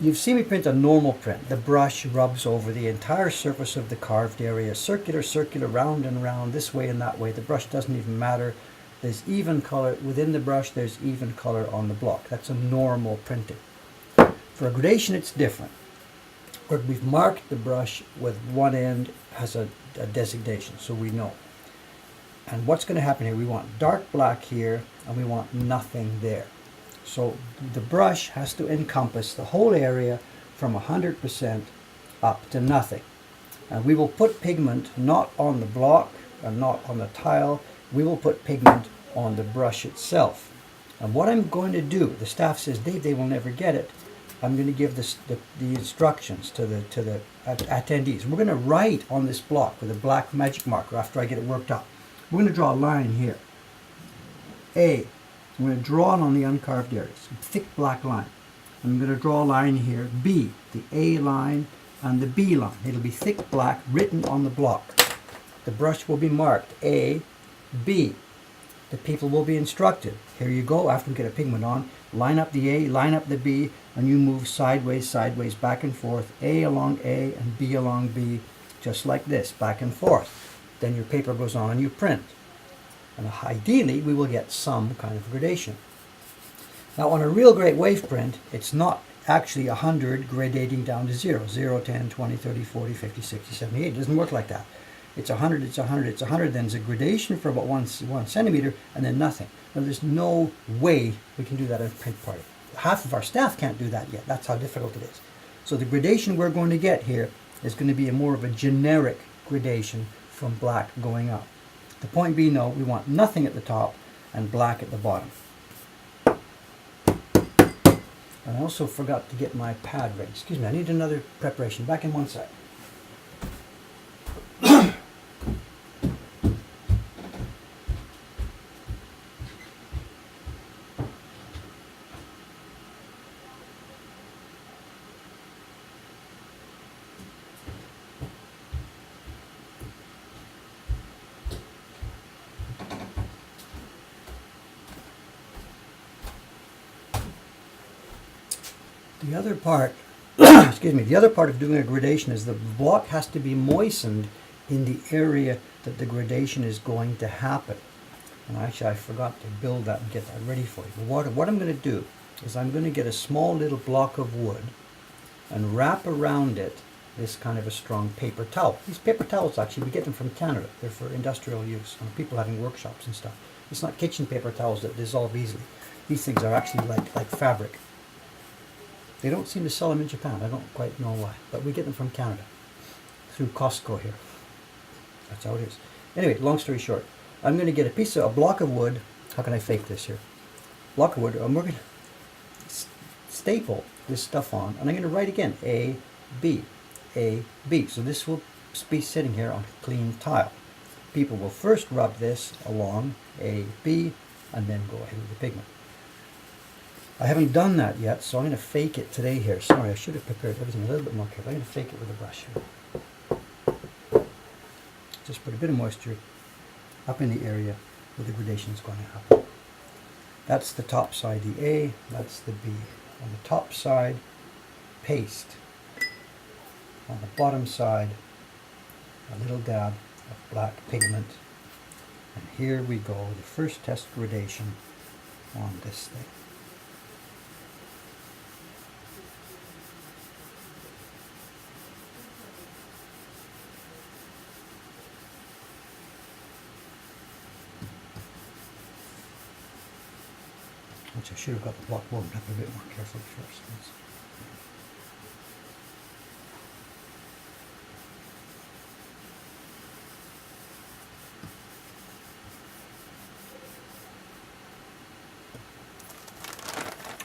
You've seen me print a normal print. The brush rubs over the entire surface of the carved area, circular, round and round, this way and that way. The brush doesn't even matter. There's even color within the brush, there's even color on the block. That's a normal printing. For a gradation, it's different. Where we've marked the brush with one end has a designation, so we know. And what's going to happen here, we want dark black here, and we want nothing there. So the brush has to encompass the whole area from 100% up to nothing. And we will put pigment not on the block and not on the tile. We will put pigment on the brush itself. And what I'm going to do, the staff says, Dave, they will never get it. I'm going to give the instructions to the attendees. We're going to write on this block with a black magic marker after I get it worked up. We're going to draw a line here. A. I'm going to draw it on the uncarved areas, a thick black line. I'm going to draw a line here, B, the A line and the B line. It'll be thick black written on the block. The brush will be marked A, B. The people will be instructed. Here you go, after we get a pigment on, line up the A, line up the B, and you move sideways, sideways, back and forth, A along A and B along B, just like this, back and forth. Then your paper goes on and you print. And ideally, we will get some kind of gradation. Now, on a real great wave print, it's not actually 100 gradating down to 0. 0, 10, 20, 30, 40, 50, 60, 70, 80. It doesn't work like that. It's 100, it's 100, it's 100, then there's a gradation for about one centimeter, and then nothing. Now, there's no way we can do that at a print party. Half of our staff can't do that yet. That's how difficult it is. So the gradation we're going to get here is going to be more of a generic gradation from black going up. The point being, though, we want nothing at the top and black at the bottom. And I also forgot to get my pad ready. Excuse me, I need another preparation. Back in one sec. The other part, excuse me, the other part of doing a gradation is the block has to be moistened in the area that the gradation is going to happen. And actually, I forgot to build that and get that ready for you. But what I'm going to do is I'm going to get a small little block of wood and wrap around it this kind of a strong paper towel. These paper towels, actually, we get them from Canada. They're for industrial use, and people having workshops and stuff. It's not kitchen paper towels that dissolve easily. These things are actually like fabric. They don't seem to sell them in Japan. I don't quite know why, but we get them from Canada through Costco here. That's how it is. Anyway, long story short, I'm going to get a block of wood. How can I fake this here? Block of wood. And we're going to staple this stuff on, and I'm going to write again A, B, A, B. So this will be sitting here on a clean tile. People will first rub this along A, B, and then go ahead with the pigment. I haven't done that yet, so I'm going to fake it today here. Sorry, I should have prepared everything a little bit more carefully. I'm going to fake it with a brush here. Just put a bit of moisture up in the area where the gradation is going to happen. That's the top side, the A, that's the B. On the top side, paste. On the bottom side, a little dab of black pigment. And here we go, the first test gradation on this thing. Which I should have got the block warmed up a bit more carefully first.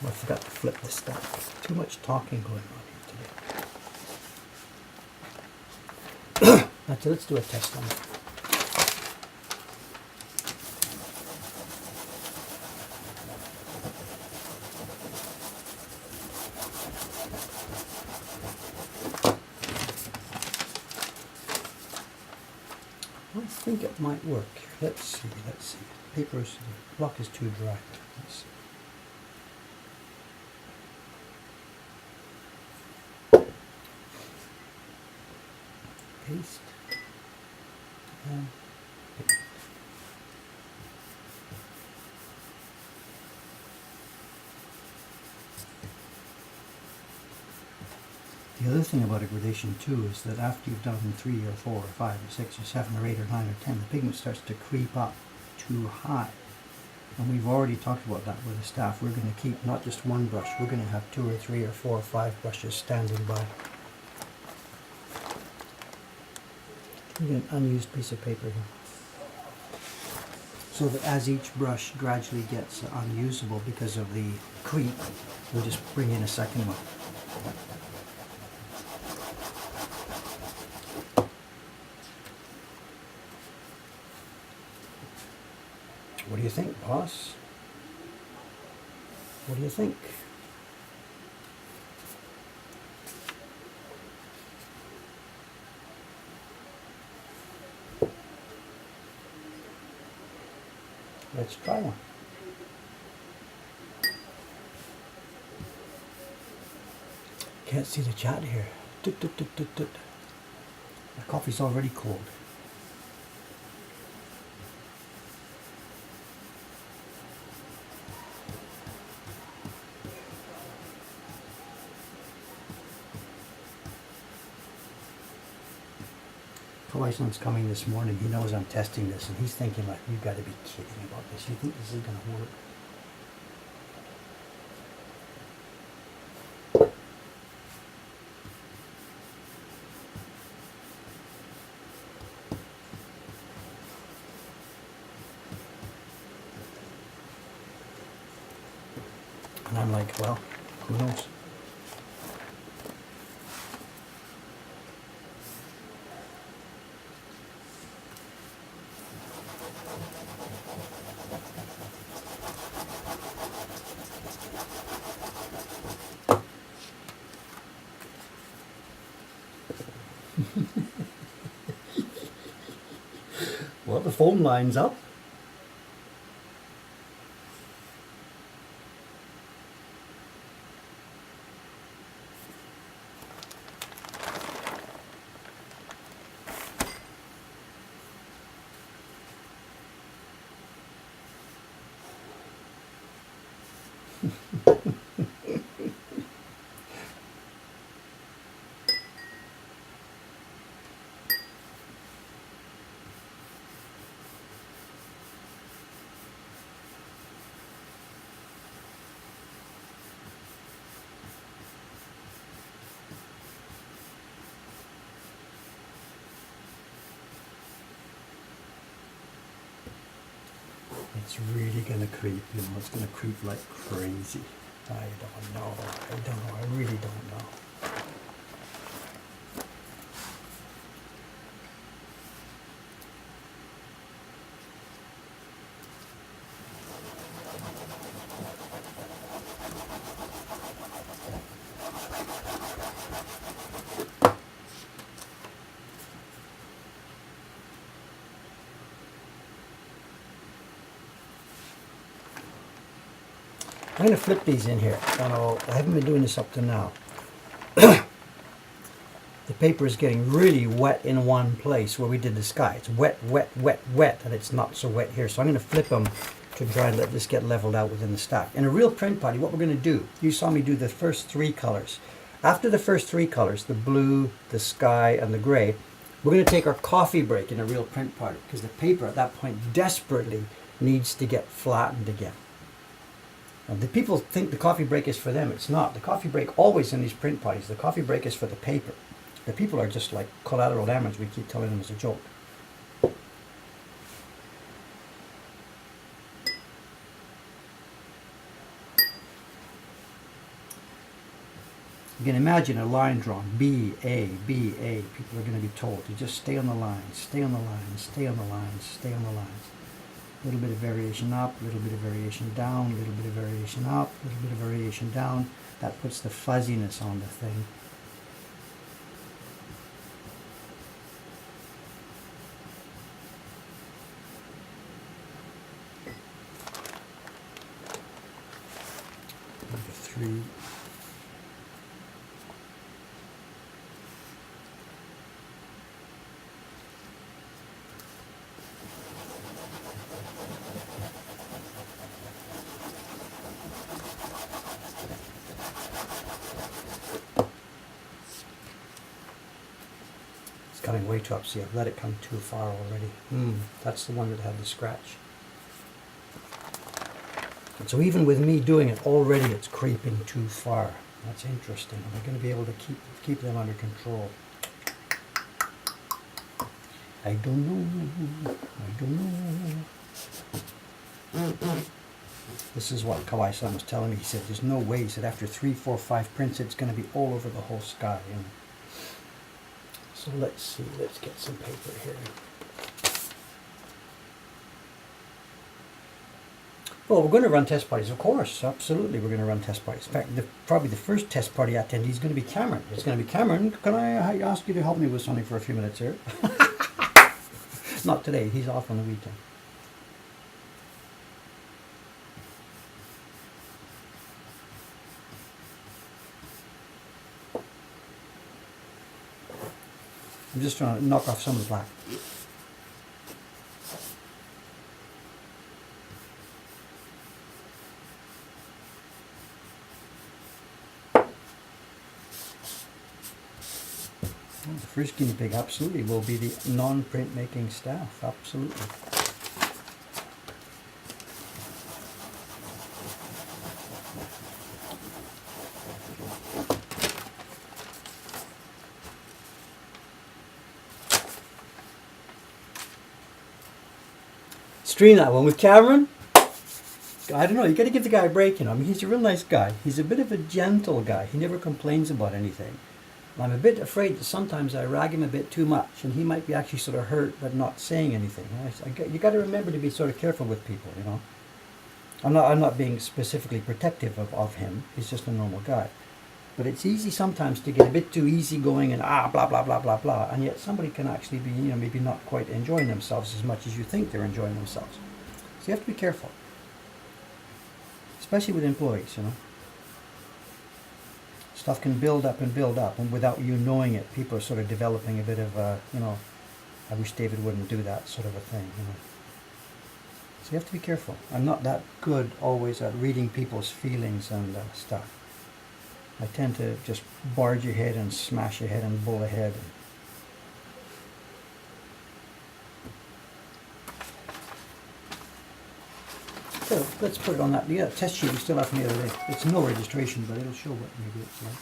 Oh, I forgot to flip this stuff. Too much talking going on here today. Let's do a test on it. I think it might work. Let's see. The block is too dry. Let's see. Paste. And paste. The other thing about a gradation too is that after you've done 3 or 4 or 5 or 6 or 7 or 8 or 9 or 10, the pigment starts to creep up too high. And we've already talked about that with the staff. We're going to keep not just one brush, we're going to have 2 or 3 or 4 or 5 brushes standing by. We get an unused piece of paper here. So that as each brush gradually gets unusable because of the creep, we'll just bring in a second one. What do you think, boss? What do you think? Let's try one. Can't see the chat here. Tut, tut, tut, tut, tut. The coffee's already cold. Kawai-san's coming this morning. He knows I'm testing this, and he's thinking like, "You've got to be kidding about this. You think this is going to work?" And I'm like, "Well, who knows?" Well, the phone line's up. It's really going to creep, you know, it's going to creep like crazy. I don't know, I really don't know. I'm going to flip these in here. I haven't been doing this up to now. The paper is getting really wet in one place where we did the sky. It's wet, wet, wet, wet, and it's not so wet here. So I'm going to flip them to try and let this get leveled out within the stack. In a real print party, what we're going to do, you saw me do the first three colors. After the first three colors, the blue, the sky, and the gray, we're going to take our coffee break in a real print party because the paper at that point desperately needs to get flattened again. The people think the coffee break is for them. It's not. The coffee break always in these print parties, the coffee break is for the paper. The people are just like collateral damage. We keep telling them as a joke. You can imagine a line drawn, B, A, B, A. People are going to be told to just stay on the lines, stay on the lines, stay on the lines, stay on the lines. A little bit of variation up, a little bit of variation down, a little bit of variation up, a little bit of variation down. That puts the fuzziness on the thing. Number 3. Coming way too up. See, I've let it come too far already. That's the one that had the scratch. And so even with me doing it already, it's creeping too far. That's interesting. Am I going to be able to keep them under control? I don't know. I don't know. This is what Kawai-san was telling me. He said, "There's no way." He said, "After 3, 4, 5 prints, it's going to be all over the whole sky." And so let's see, let's get some paper here. Well, we're going to run test parties, of course, absolutely we're going to run test parties. In fact, probably the first test party attendee is going to be Cameron. It's going to be, "Cameron, can I ask you to help me with something for a few minutes here?" Not today, he's off on the weekend. I'm just trying to knock off some of the black. Well, the first guinea pig absolutely will be the non-printmaking staff, absolutely. Stream that one with Cameron. I don't know, you got to give the guy a break, you know. I mean, he's a real nice guy. He's a bit of a gentle guy. He never complains about anything. I'm a bit afraid that sometimes I rag him a bit too much, and he might be actually sort of hurt but not saying anything. You got to remember to be sort of careful with people, you know. I'm not being specifically protective of him. He's just a normal guy. But it's easy sometimes to get a bit too easygoing and blah blah blah blah blah, and yet somebody can actually be, you know, maybe not quite enjoying themselves as much as you think they're enjoying themselves. So you have to be careful, especially with employees, you know. Stuff can build up, and without you knowing it, people are sort of developing a bit of a, you know, I wish David wouldn't do that sort of a thing, you know. So you have to be careful. I'm not that good always at reading people's feelings and stuff. I tend to just barge ahead and smash ahead and bull ahead. So let's put it on that. Yeah, test sheet we still have from the other day. It's no registration, but it'll show what maybe it's like.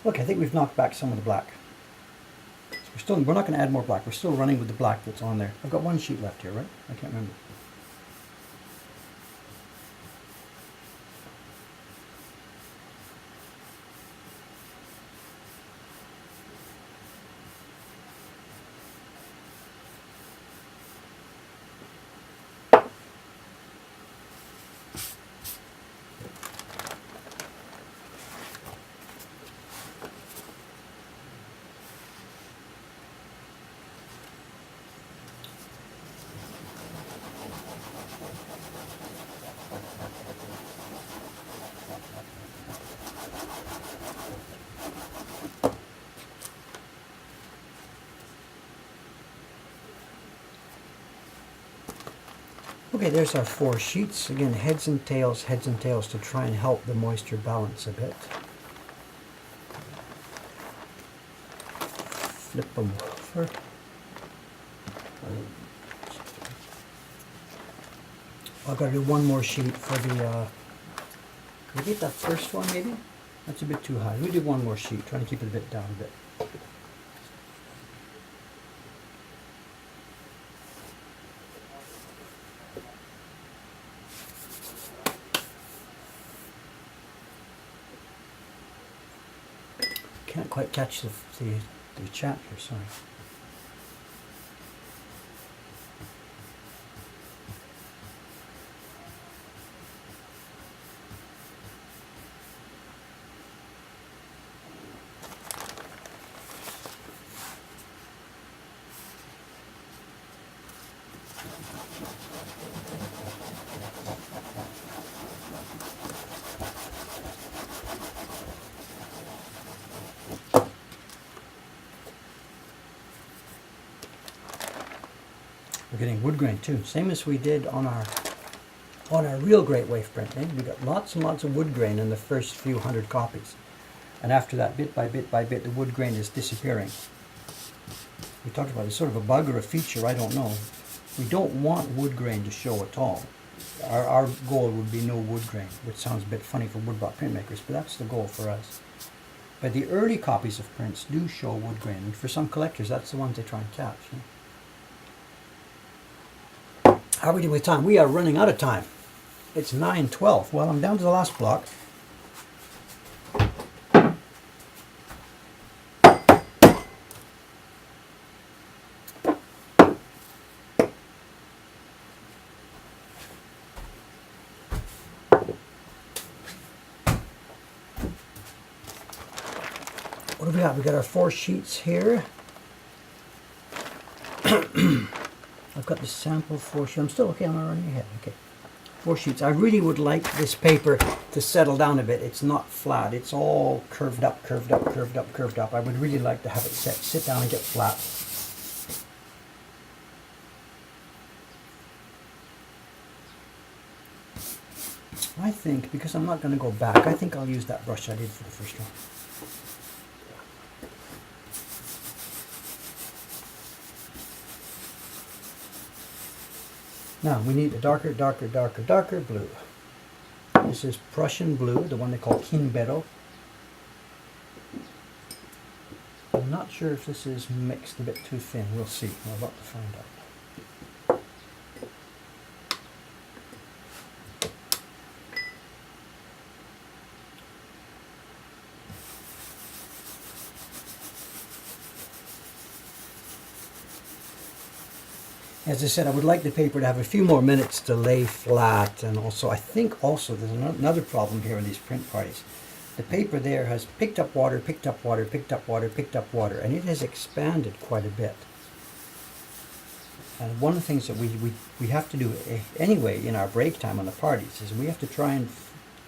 Look, I think we've knocked back some of the black. So we're not going to add more black. We're still running with the black that's on there. I've got one sheet left here, right? I can't remember. Okay, there's our 4 sheets. Again, heads and tails to try and help the moisture balance a bit. Flip them over. I've got to do one more sheet for the, can we get that first one maybe? That's a bit too high. We do one more sheet, trying to keep it a bit down a bit. Can't quite catch the chat here, sorry. We're getting wood grain too, same as we did on our real great wave printing. We got lots and lots of wood grain in the first few hundred copies, and after that, bit by bit by bit, the wood grain is disappearing. We talked about it's sort of a bug or a feature, I don't know. We don't want wood grain to show at all. Our goal would be no wood grain, which sounds a bit funny for woodblock printmakers, but that's the goal for us. But the early copies of prints do show wood grain, and for some collectors, that's the ones they try and catch. You know? How are we doing with time? We are running out of time. It's 9:12. Well, I'm down to the last block. What do we have? We got our 4 sheets here. I've got the sample 4 sheets. I'm still okay. I'm running ahead. Okay. 4 sheets. I really would like this paper to settle down a bit. It's not flat. It's all curved up, curved up, curved up, curved up. I would really like to have it sit down and get flat. I think, because I'm not going to go back, I think I'll use that brush I did for the first one. Now we need a darker, darker, darker, darker blue. This is Prussian blue, the one they call Kinbero. I'm not sure if this is mixed a bit too thin. We'll see. We're about to find out. As I said, I would like the paper to have a few more minutes to lay flat, and also I think also there's another problem here in these print parties. The paper there has picked up water, picked up water, picked up water, picked up water, and it has expanded quite a bit. And one of the things that we have to do anyway in our break time on the parties is we have to try and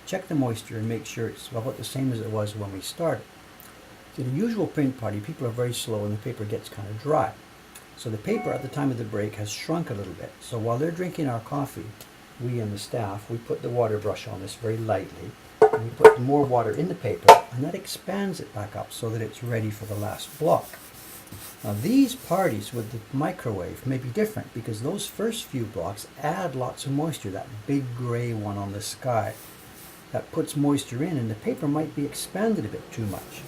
check the moisture and make sure it's about the same as it was when we started. In the usual print party, people are very slow and the paper gets kind of dry. So the paper at the time of the break has shrunk a little bit. So while they're drinking our coffee, we and the staff, we put the water brush on this very lightly, and we put more water in the paper, and that expands it back up so that it's ready for the last block. Now these parties with the microwave may be different because those first few blocks add lots of moisture, that big gray one on the sky. That puts moisture in, and the paper might be expanded a bit too much.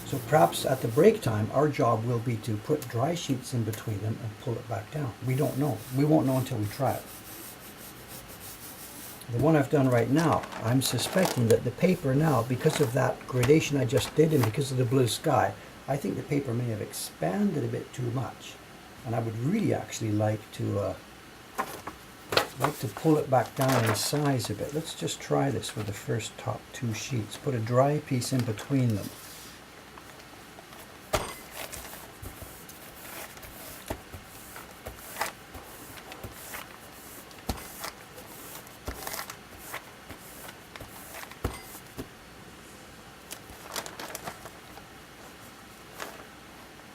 So perhaps at the break time, our job will be to put dry sheets in between them and pull it back down. We don't know. We won't know until we try it. The one I've done right now, I'm suspecting that the paper now, because of that gradation I just did and because of the blue sky, I think the paper may have expanded a bit too much. And I would really actually like to pull it back down in size a bit. Let's just try this with the first top 2 sheets. Put a dry piece in between them.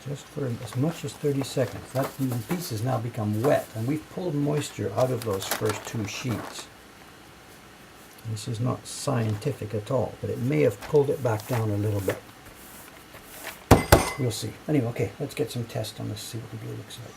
Just for as much as 30 seconds. That piece has now become wet, and we've pulled moisture out of those first 2 sheets. This is not scientific at all, but it may have pulled it back down a little bit. We'll see. Anyway, okay, let's get some tests on this, see what the blue looks like.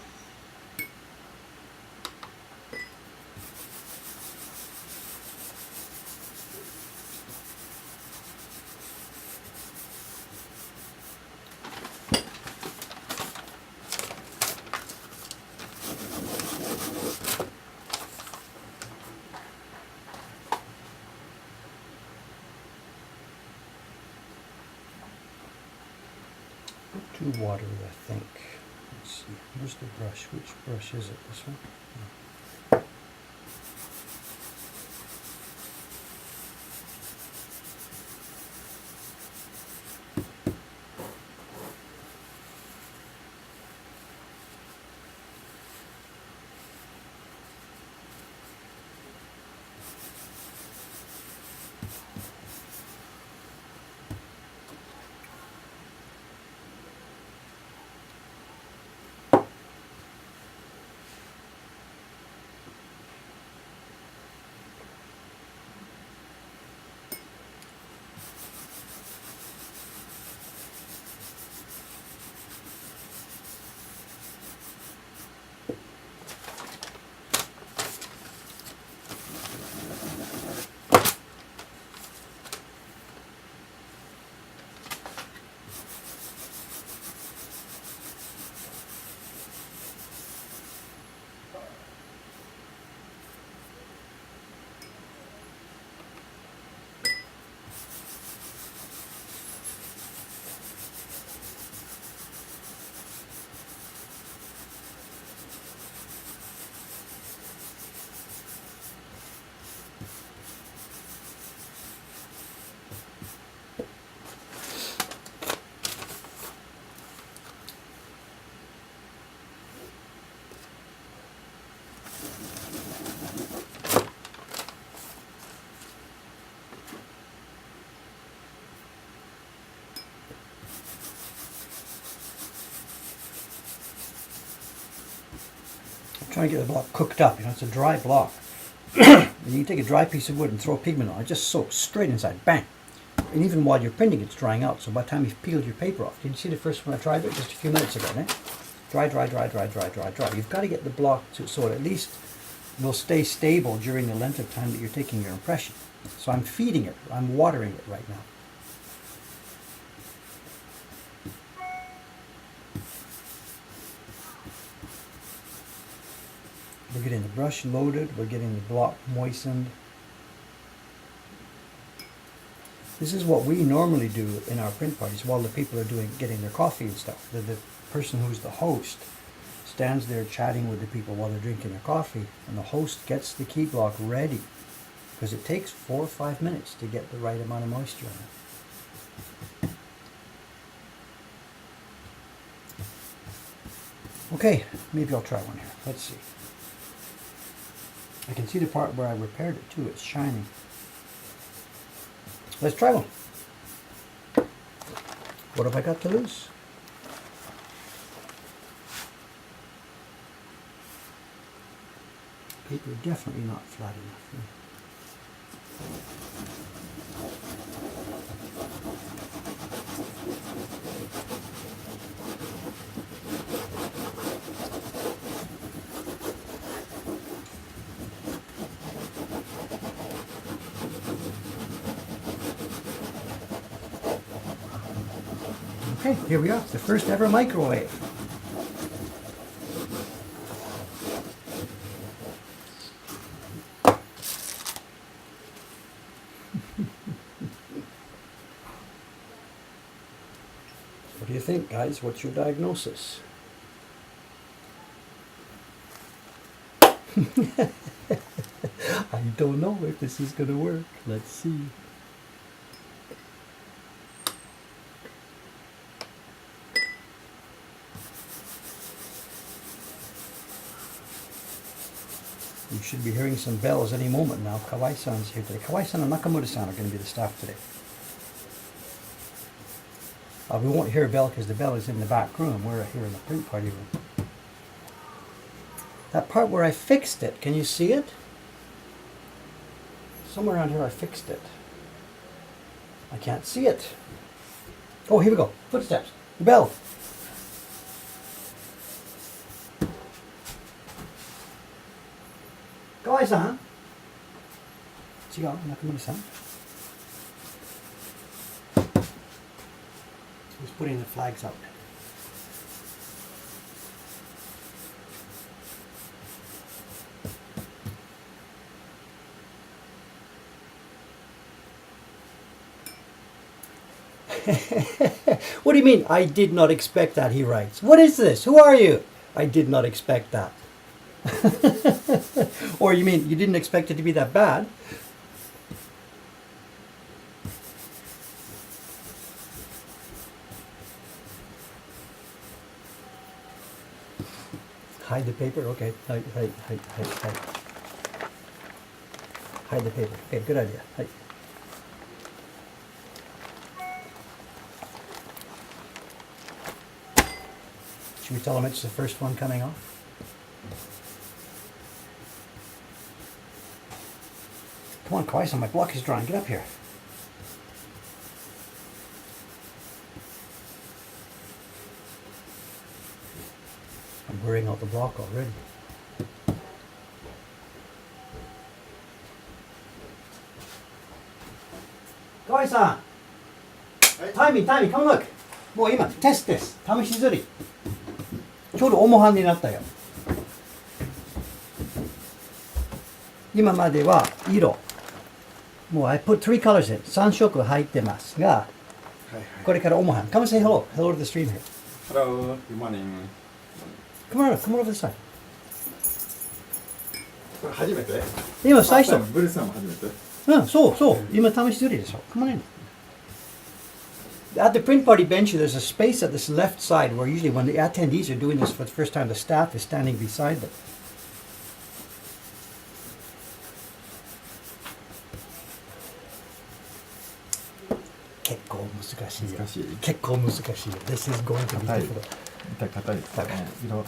Too watery, I think. Let's see. Where's the brush? Which brush is it? This one? No. trying to get the block cooked up. You know, it's a dry block. And you can take a dry piece of wood and throw pigment on it. It just soaks straight inside. Bang! And even while you're printing, it's drying out. So by the time you've peeled your paper off, did you see the first one I tried it just a few minutes ago? Eh? Dry, dry, dry, dry, dry, dry, dry. You've got to get the block so it at least will stay stable during the length of time that you're taking your impression. So I'm feeding it. I'm watering it right now. We're getting the brush loaded. We're getting the block moistened. This is what we normally do in our print parties while the people are getting their coffee and stuff. The person who's the host stands there chatting with the people while they're drinking their coffee, and the host gets the key block ready because it takes 4 or 5 minutes to get the right amount of moisture in it. Okay, maybe I'll try one here. Let's see. I can see the part where I repaired it too. It's shining. Let's try one. What have I got to lose? Paper definitely not flat enough. Okay, here we are, the first ever microwave. What do you think, guys? What's your diagnosis? I don't know if this is going to work. Let's see. You should be hearing some bells any moment now. Kawai-san's here today. Kawai-san and Nakamura-san are going to be the staff today. We won't hear a bell because the bell is in the back room. We're here in the print party room. That part where I fixed it, can you see it? Somewhere around here I fixed it. I can't see it. Oh, here we go. Footsteps. The bell. Kawai-san. 違う、Nakamura-san. He's putting the flags out. What do you mean, I did not expect that, he writes. What is this? Who are you? I did not expect that. Or you mean you didn't expect it to be that bad? Hide the paper? Okay. Hide. Hide the paper. Okay, good idea. Hide. Should we tell him it's the first one coming off? Come on, Kawai-san, my block is drying. Get up here. I'm wearing out the block already. Kawai-san! Timing, come look! もう今、テストです。試し刷り。ちょうど重版になったよ。今までは色。もう I put 3 colors in. 3色入ってますが、これから重版。Come and say hello. Hello to the stream here.
Hello, good morning.
Come on over this side.
これ初めて？
今最初。
ブルーさんも初めて？
うん、そう。今試し刷りでしょ。Come on in. At the print party bench, there's a space at this left side where usually when the attendees are doing this for the first time, the staff is standing beside them. This is going to be difficult.
硬いですね。色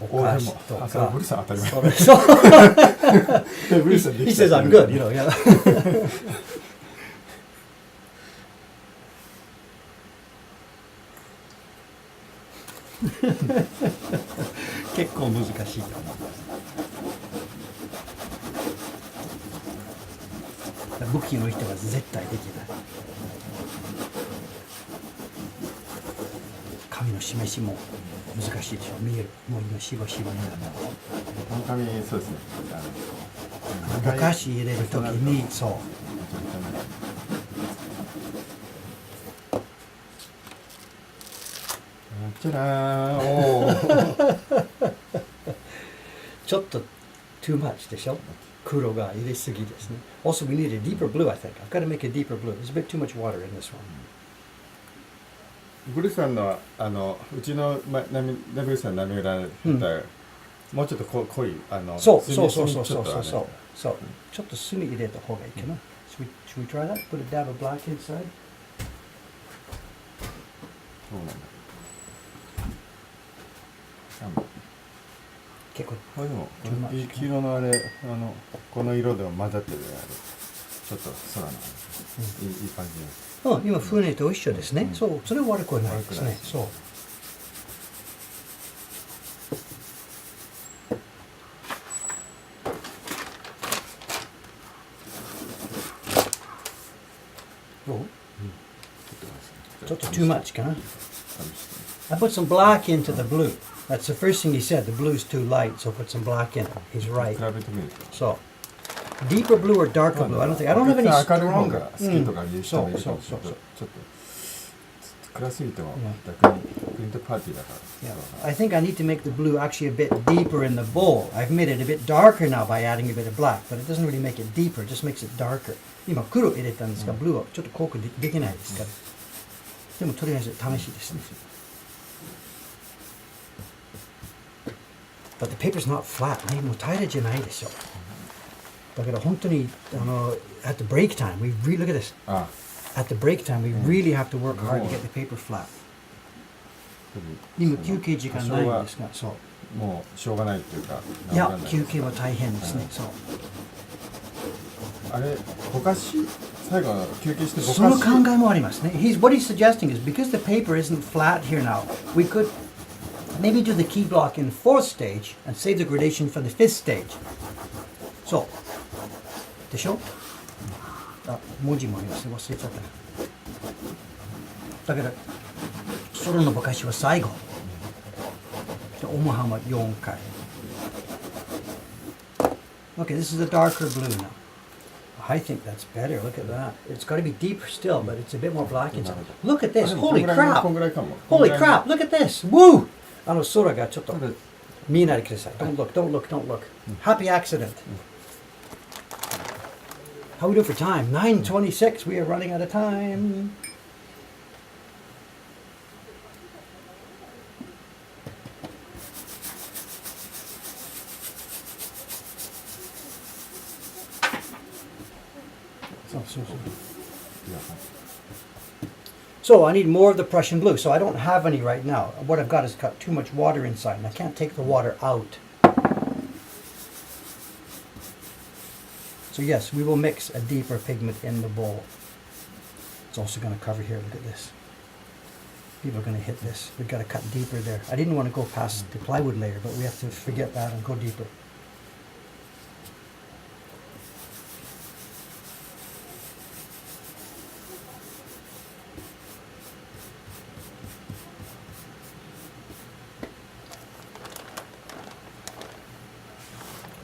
ぼ
おで
かしと
も、あ、それ
か
ブリさん当たり前。
それそう
ブリさんで
He
きた
says I'm good, you know, yeah. 結構難しいと思う。武器の人は絶対できない。紙の示しも難しいでしょ。見える。もう今しばしばになる。
この紙、そうですね。
ぼかし入れるときに、そう。
じゃらーん。おー。
ちょっと too much でしょ。黒が入れすぎですね。Also, we need a deeper blue, I think. I've got to make a deeper blue. There's a bit too much water in this one.
ブリさんのうちのネブリさんの波裏だったら、もうちょっと濃い
そう
墨
そうそうそう
ちょっと
そうそうそう。ちょっと墨入れた方がいいかな。Should we try that? Put a dab of black inside?
そうなんだ。
結構
これでも
too much
黄色のあれこの色でも混ざってるあれちょっと空のいい感じです。
今船と一緒ですね。そう、それは悪くはないですね。そう。どう？ちょっと too much かな。I put some black into the blue. That's the first thing he said. The blue's too light, so put some black in it. He's right.
比べてみると。
So, deeper blue or darker blue? I don't have any
明るい方
stronger.
が好きとかいう人もいるかもしれない。
そう
ちょっと暗すぎても逆にプリントパーティーだから。
Yeah. I think I need to make the blue actually a bit deeper in the bowl. I've made it a bit darker now by adding a bit of black, but it doesn't really make it deeper, it just makes it darker. 今黒入れたんですが、ブルーはちょっと濃くできないですから。でもとりあえず試しですね。But the paper's not flat. ね、もう平らじゃないでしょ。だから本当にat the break time, we really look at this.
あ
At the break time, we really have to work hard to get the paper flat. 今休憩時間ないんですが、そう。
もうしょうがないっていうか。
いや、休憩は大変ですね。そう。
あれぼかし最後休憩してぼかし。
その考えもありますね。What he's suggesting is because the paper isn't flat here now, we could maybe do the key block in fourth stage and save the gradation for the fifth stage. そう。でしょ？あ、文字もありますね。忘れちゃった。だから、ソロのぼかしは最後。で、オマハンは4回。Okay, this is a darker blue now. I think that's better. Look at that. It's got to be deeper still, but it's a bit more black inside. Look at this. Holy crap.
こんぐらいかも。
Holy crap. Look at this. Woo! 空がちょっと見えないでください。Don't look, don't look, don't look. Happy accident. How we do for time? 9:26. We are running out of time. So I need more of the Prussian blue. So I don't have any right now. What I've got is got too much water inside, and I can't take the water out. So yes, we will mix a deeper pigment in the bowl. It's also going to cover here. Look at this. People are going to hit this. We've got to cut deeper there. I didn't want to go past the plywood layer, but we have to forget that and go deeper.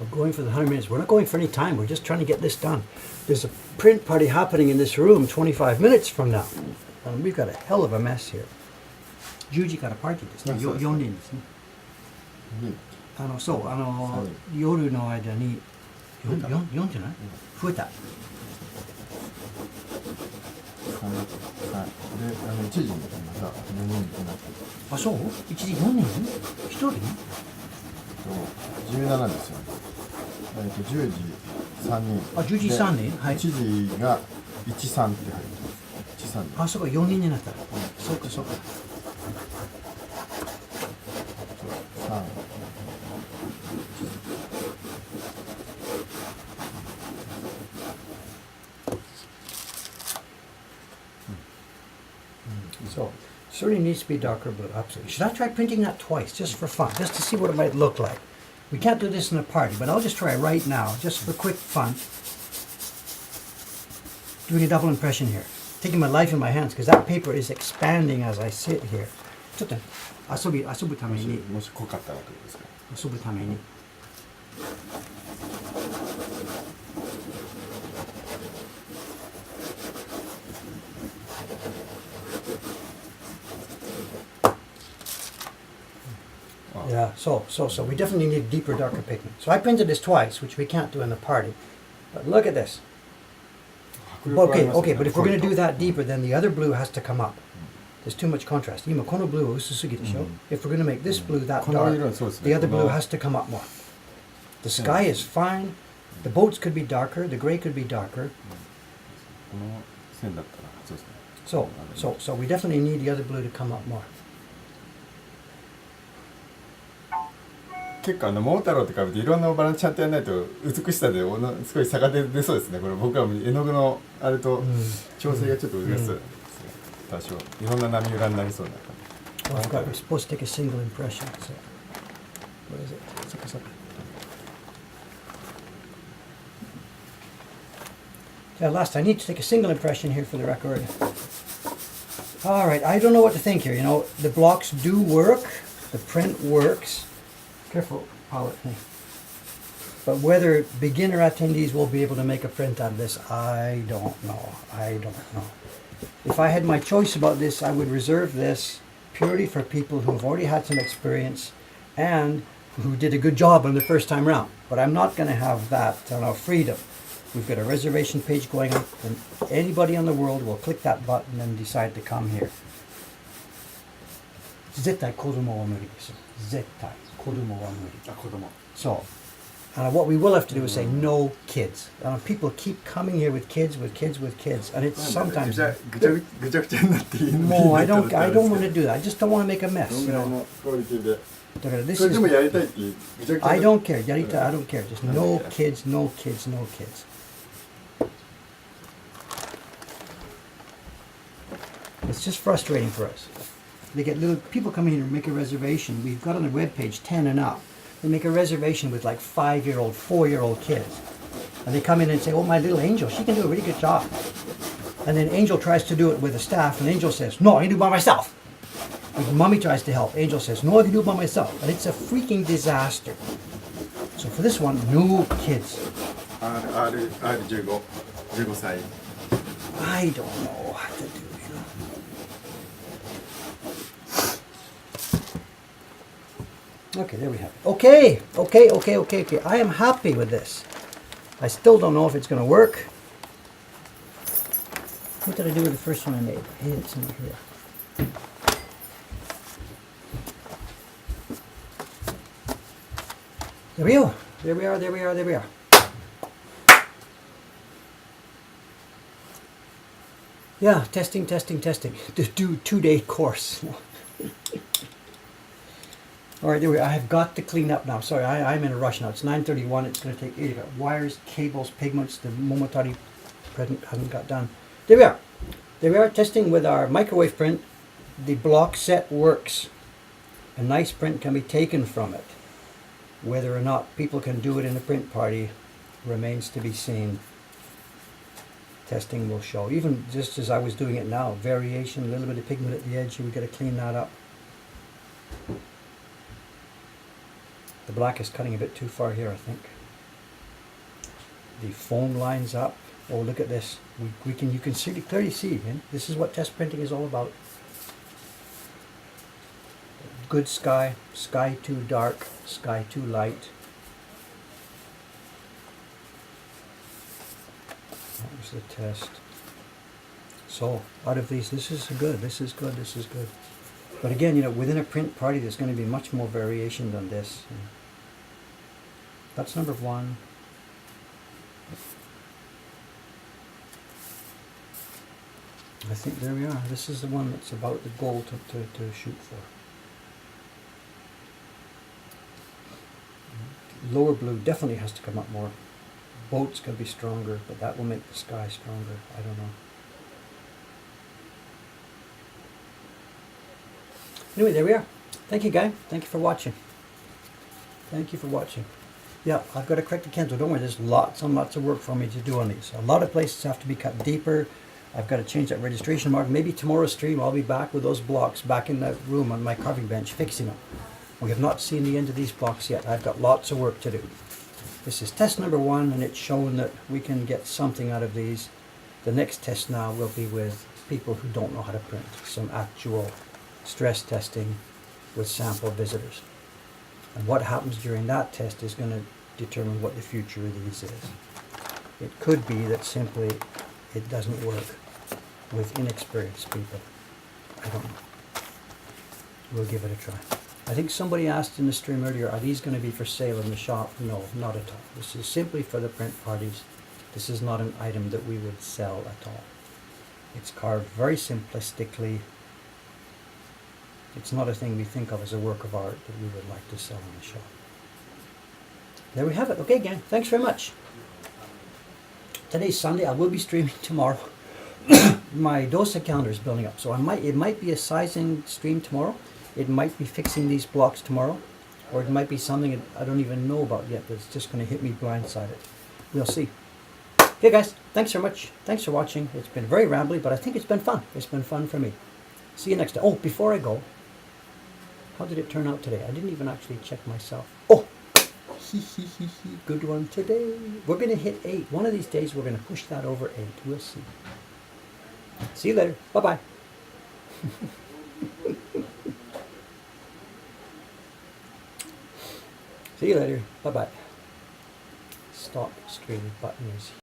We're going for the 100 minutes. We're not going for any time. We're just trying to get this done. There's a print party happening in this room 25 minutes from now. And we've got a hell of a mess here. 10時からパーティーですね。4人ですね。そう、夜の間に4じゃない？増えた。
で、1時にまた4人になって。
あ、そう？1時4人？1人
？17ですよね。10時3人。
あ、10時3人？はい。
1時が13って入ってます。13。
あ、そうか、4人になった。そうか、そうか。
3、4、
So, certainly needs to be darker blue, absolutely. Should I try printing that twice, just for fun, just to see what it might look like? We can't do this in a party, but I'll just try right now, just for quick fun. Doing a double impression here. Taking my life in my hands, because that paper is expanding as I sit here. ちょっと遊ぶために。
もし濃かったらどうですか。
遊ぶために。Yeah, so we definitely need deeper, darker pigment. So I printed this twice, which we can't do in the party. But look at this. Okay, but if we're going to do that deeper, then the other blue has to come up. There's too much contrast. 今この blue は薄すぎでしょ? If we're going to make this blue that dark, the other blue has to come up more. The sky is fine. The boats could be darker. The gray could be darker.
この線だったらそうですね。
So we definitely need the other blue to come up more.
結構桃太郎とかべていろんなバランスちゃんとやらないと美しさですごい差が出そうですね。これ僕は絵の具のあれと調整がちょっと難しそうですね。多少いろんな波裏になりそうな感じ。
I forgot we're supposed to take a single impression. So what is it? Let's look this up. Yeah, last I need to take a single impression here for the record. All right, I don't know what to think here. You know, the blocks do work. The print works. Careful, palette. But whether beginner attendees will be able to make a print out of this, I don't know. If I had my choice about this, I would reserve this purely for people who have already had some experience and who did a good job on the first time round. But I'm not going to have that freedom. We've got a reservation page going up, and anybody in the world will click that button and decide to come here. 絶対子供は無理です。絶対子供は無理。あ、子供。So, what we will have to do is say no kids. People keep coming here with kids, and it's sometimes.
ぐちゃぐちゃになっていいの。
No, I don't want to do that. I just don't want to make a mess.
どんぐらいのクオリティで。
だから this
それ
is.
でもやりたいっていうぐちゃぐちゃ。
I don't care. やりたい I don't care. Just no kids, no kids, no kids. It's just frustrating for us. They get little people come in here and make a reservation. We've got on the webpage 10 and up. They make a reservation with like 5-year-old, 4-year-old kids. And they come in and say, oh, my little Angel, she can do a really good job. And then Angel tries to do it with the staff, and Angel says, no, I can do it by myself. And Mommy tries to help. Angel says, no, I can do it by myself. And it's a freaking disaster. So for this one, no kids.
R15 歳。
I don't know what to do, Okay, there we have it. Okay. I am happy with this. I still don't know if it's going to work. What did I do with the first one I made? I hid it somewhere here. There we go. There we are. Yeah, testing. To do 2-day course. All right, there we are. I have got to clean up now. Sorry, I'm in a rush now. It's 9:31. It's going to take 8 hours. Wires, cables, pigments. The Momotari present hasn't got done. There we are. There we are, testing with our microwave print. The block set works. A nice print can be taken from it. Whether or not people can do it in a print party remains to be seen. Testing will show. Even just as I was doing it now, variation, a little bit of pigment at the edge. We've got to clean that up. The black is cutting a bit too far here, I think. The foam lines up. Oh, look at this. You can clearly see. This is what test printing is all about. Good sky, sky too dark, sky too light. That was the test. So, out of these, this is good. But again, within a print party, there's going to be much more variation than this. That's number 1. I think there we are. This is the one that's about the goal to shoot for. Lower blue definitely has to come up more. Boats can be stronger, but that will make the sky stronger. I don't know. Anyway, there we are. Thank you, guy. Thank you for watching. Thank you for watching. Yeah, I've got to correct the Kento. Don't worry, there's lots and lots of work for me to do on these. A lot of places have to be cut deeper. I've got to change that registration mark. Maybe tomorrow's stream I'll be back with those blocks back in that room on my carving bench fixing them. We have not seen the end of these blocks yet. I've got lots of work to do. This is test number 1, and it's shown that we can get something out of these. The next test now will be with people who don't know how to print. Some actual stress testing with sample visitors. And what happens during that test is going to determine what the future of these is. It could be that simply it doesn't work with inexperienced people. I don't know. We'll give it a try. I think somebody asked in the stream earlier, are these going to be for sale in the shop? No, not at all. This is simply for the print parties. This is not an item that we would sell at all. It's carved very simplistically. It's not a thing we think of as a work of art that we would like to sell in the shop. There we have it. Okay, gang. Thanks very much. Today's Sunday. I will be streaming tomorrow. My DOSA calendar is building up, so it might be a sizing stream tomorrow. It might be fixing these blocks tomorrow, or it might be something I don't even know about yet that's just going to hit me blindsided. We'll see. Okay, guys. Thanks very much. Thanks for watching. It's been very rambly, but I think it's been fun. It's been fun for me. See you next time. Oh, before I go, how did it turn out today? I didn't even actually check myself. Oh, good one today. We're going to hit 8. One of these days we're going to push that over 8. We'll see. See you later. Bye-bye. See you later. Bye-bye. Stop stream button is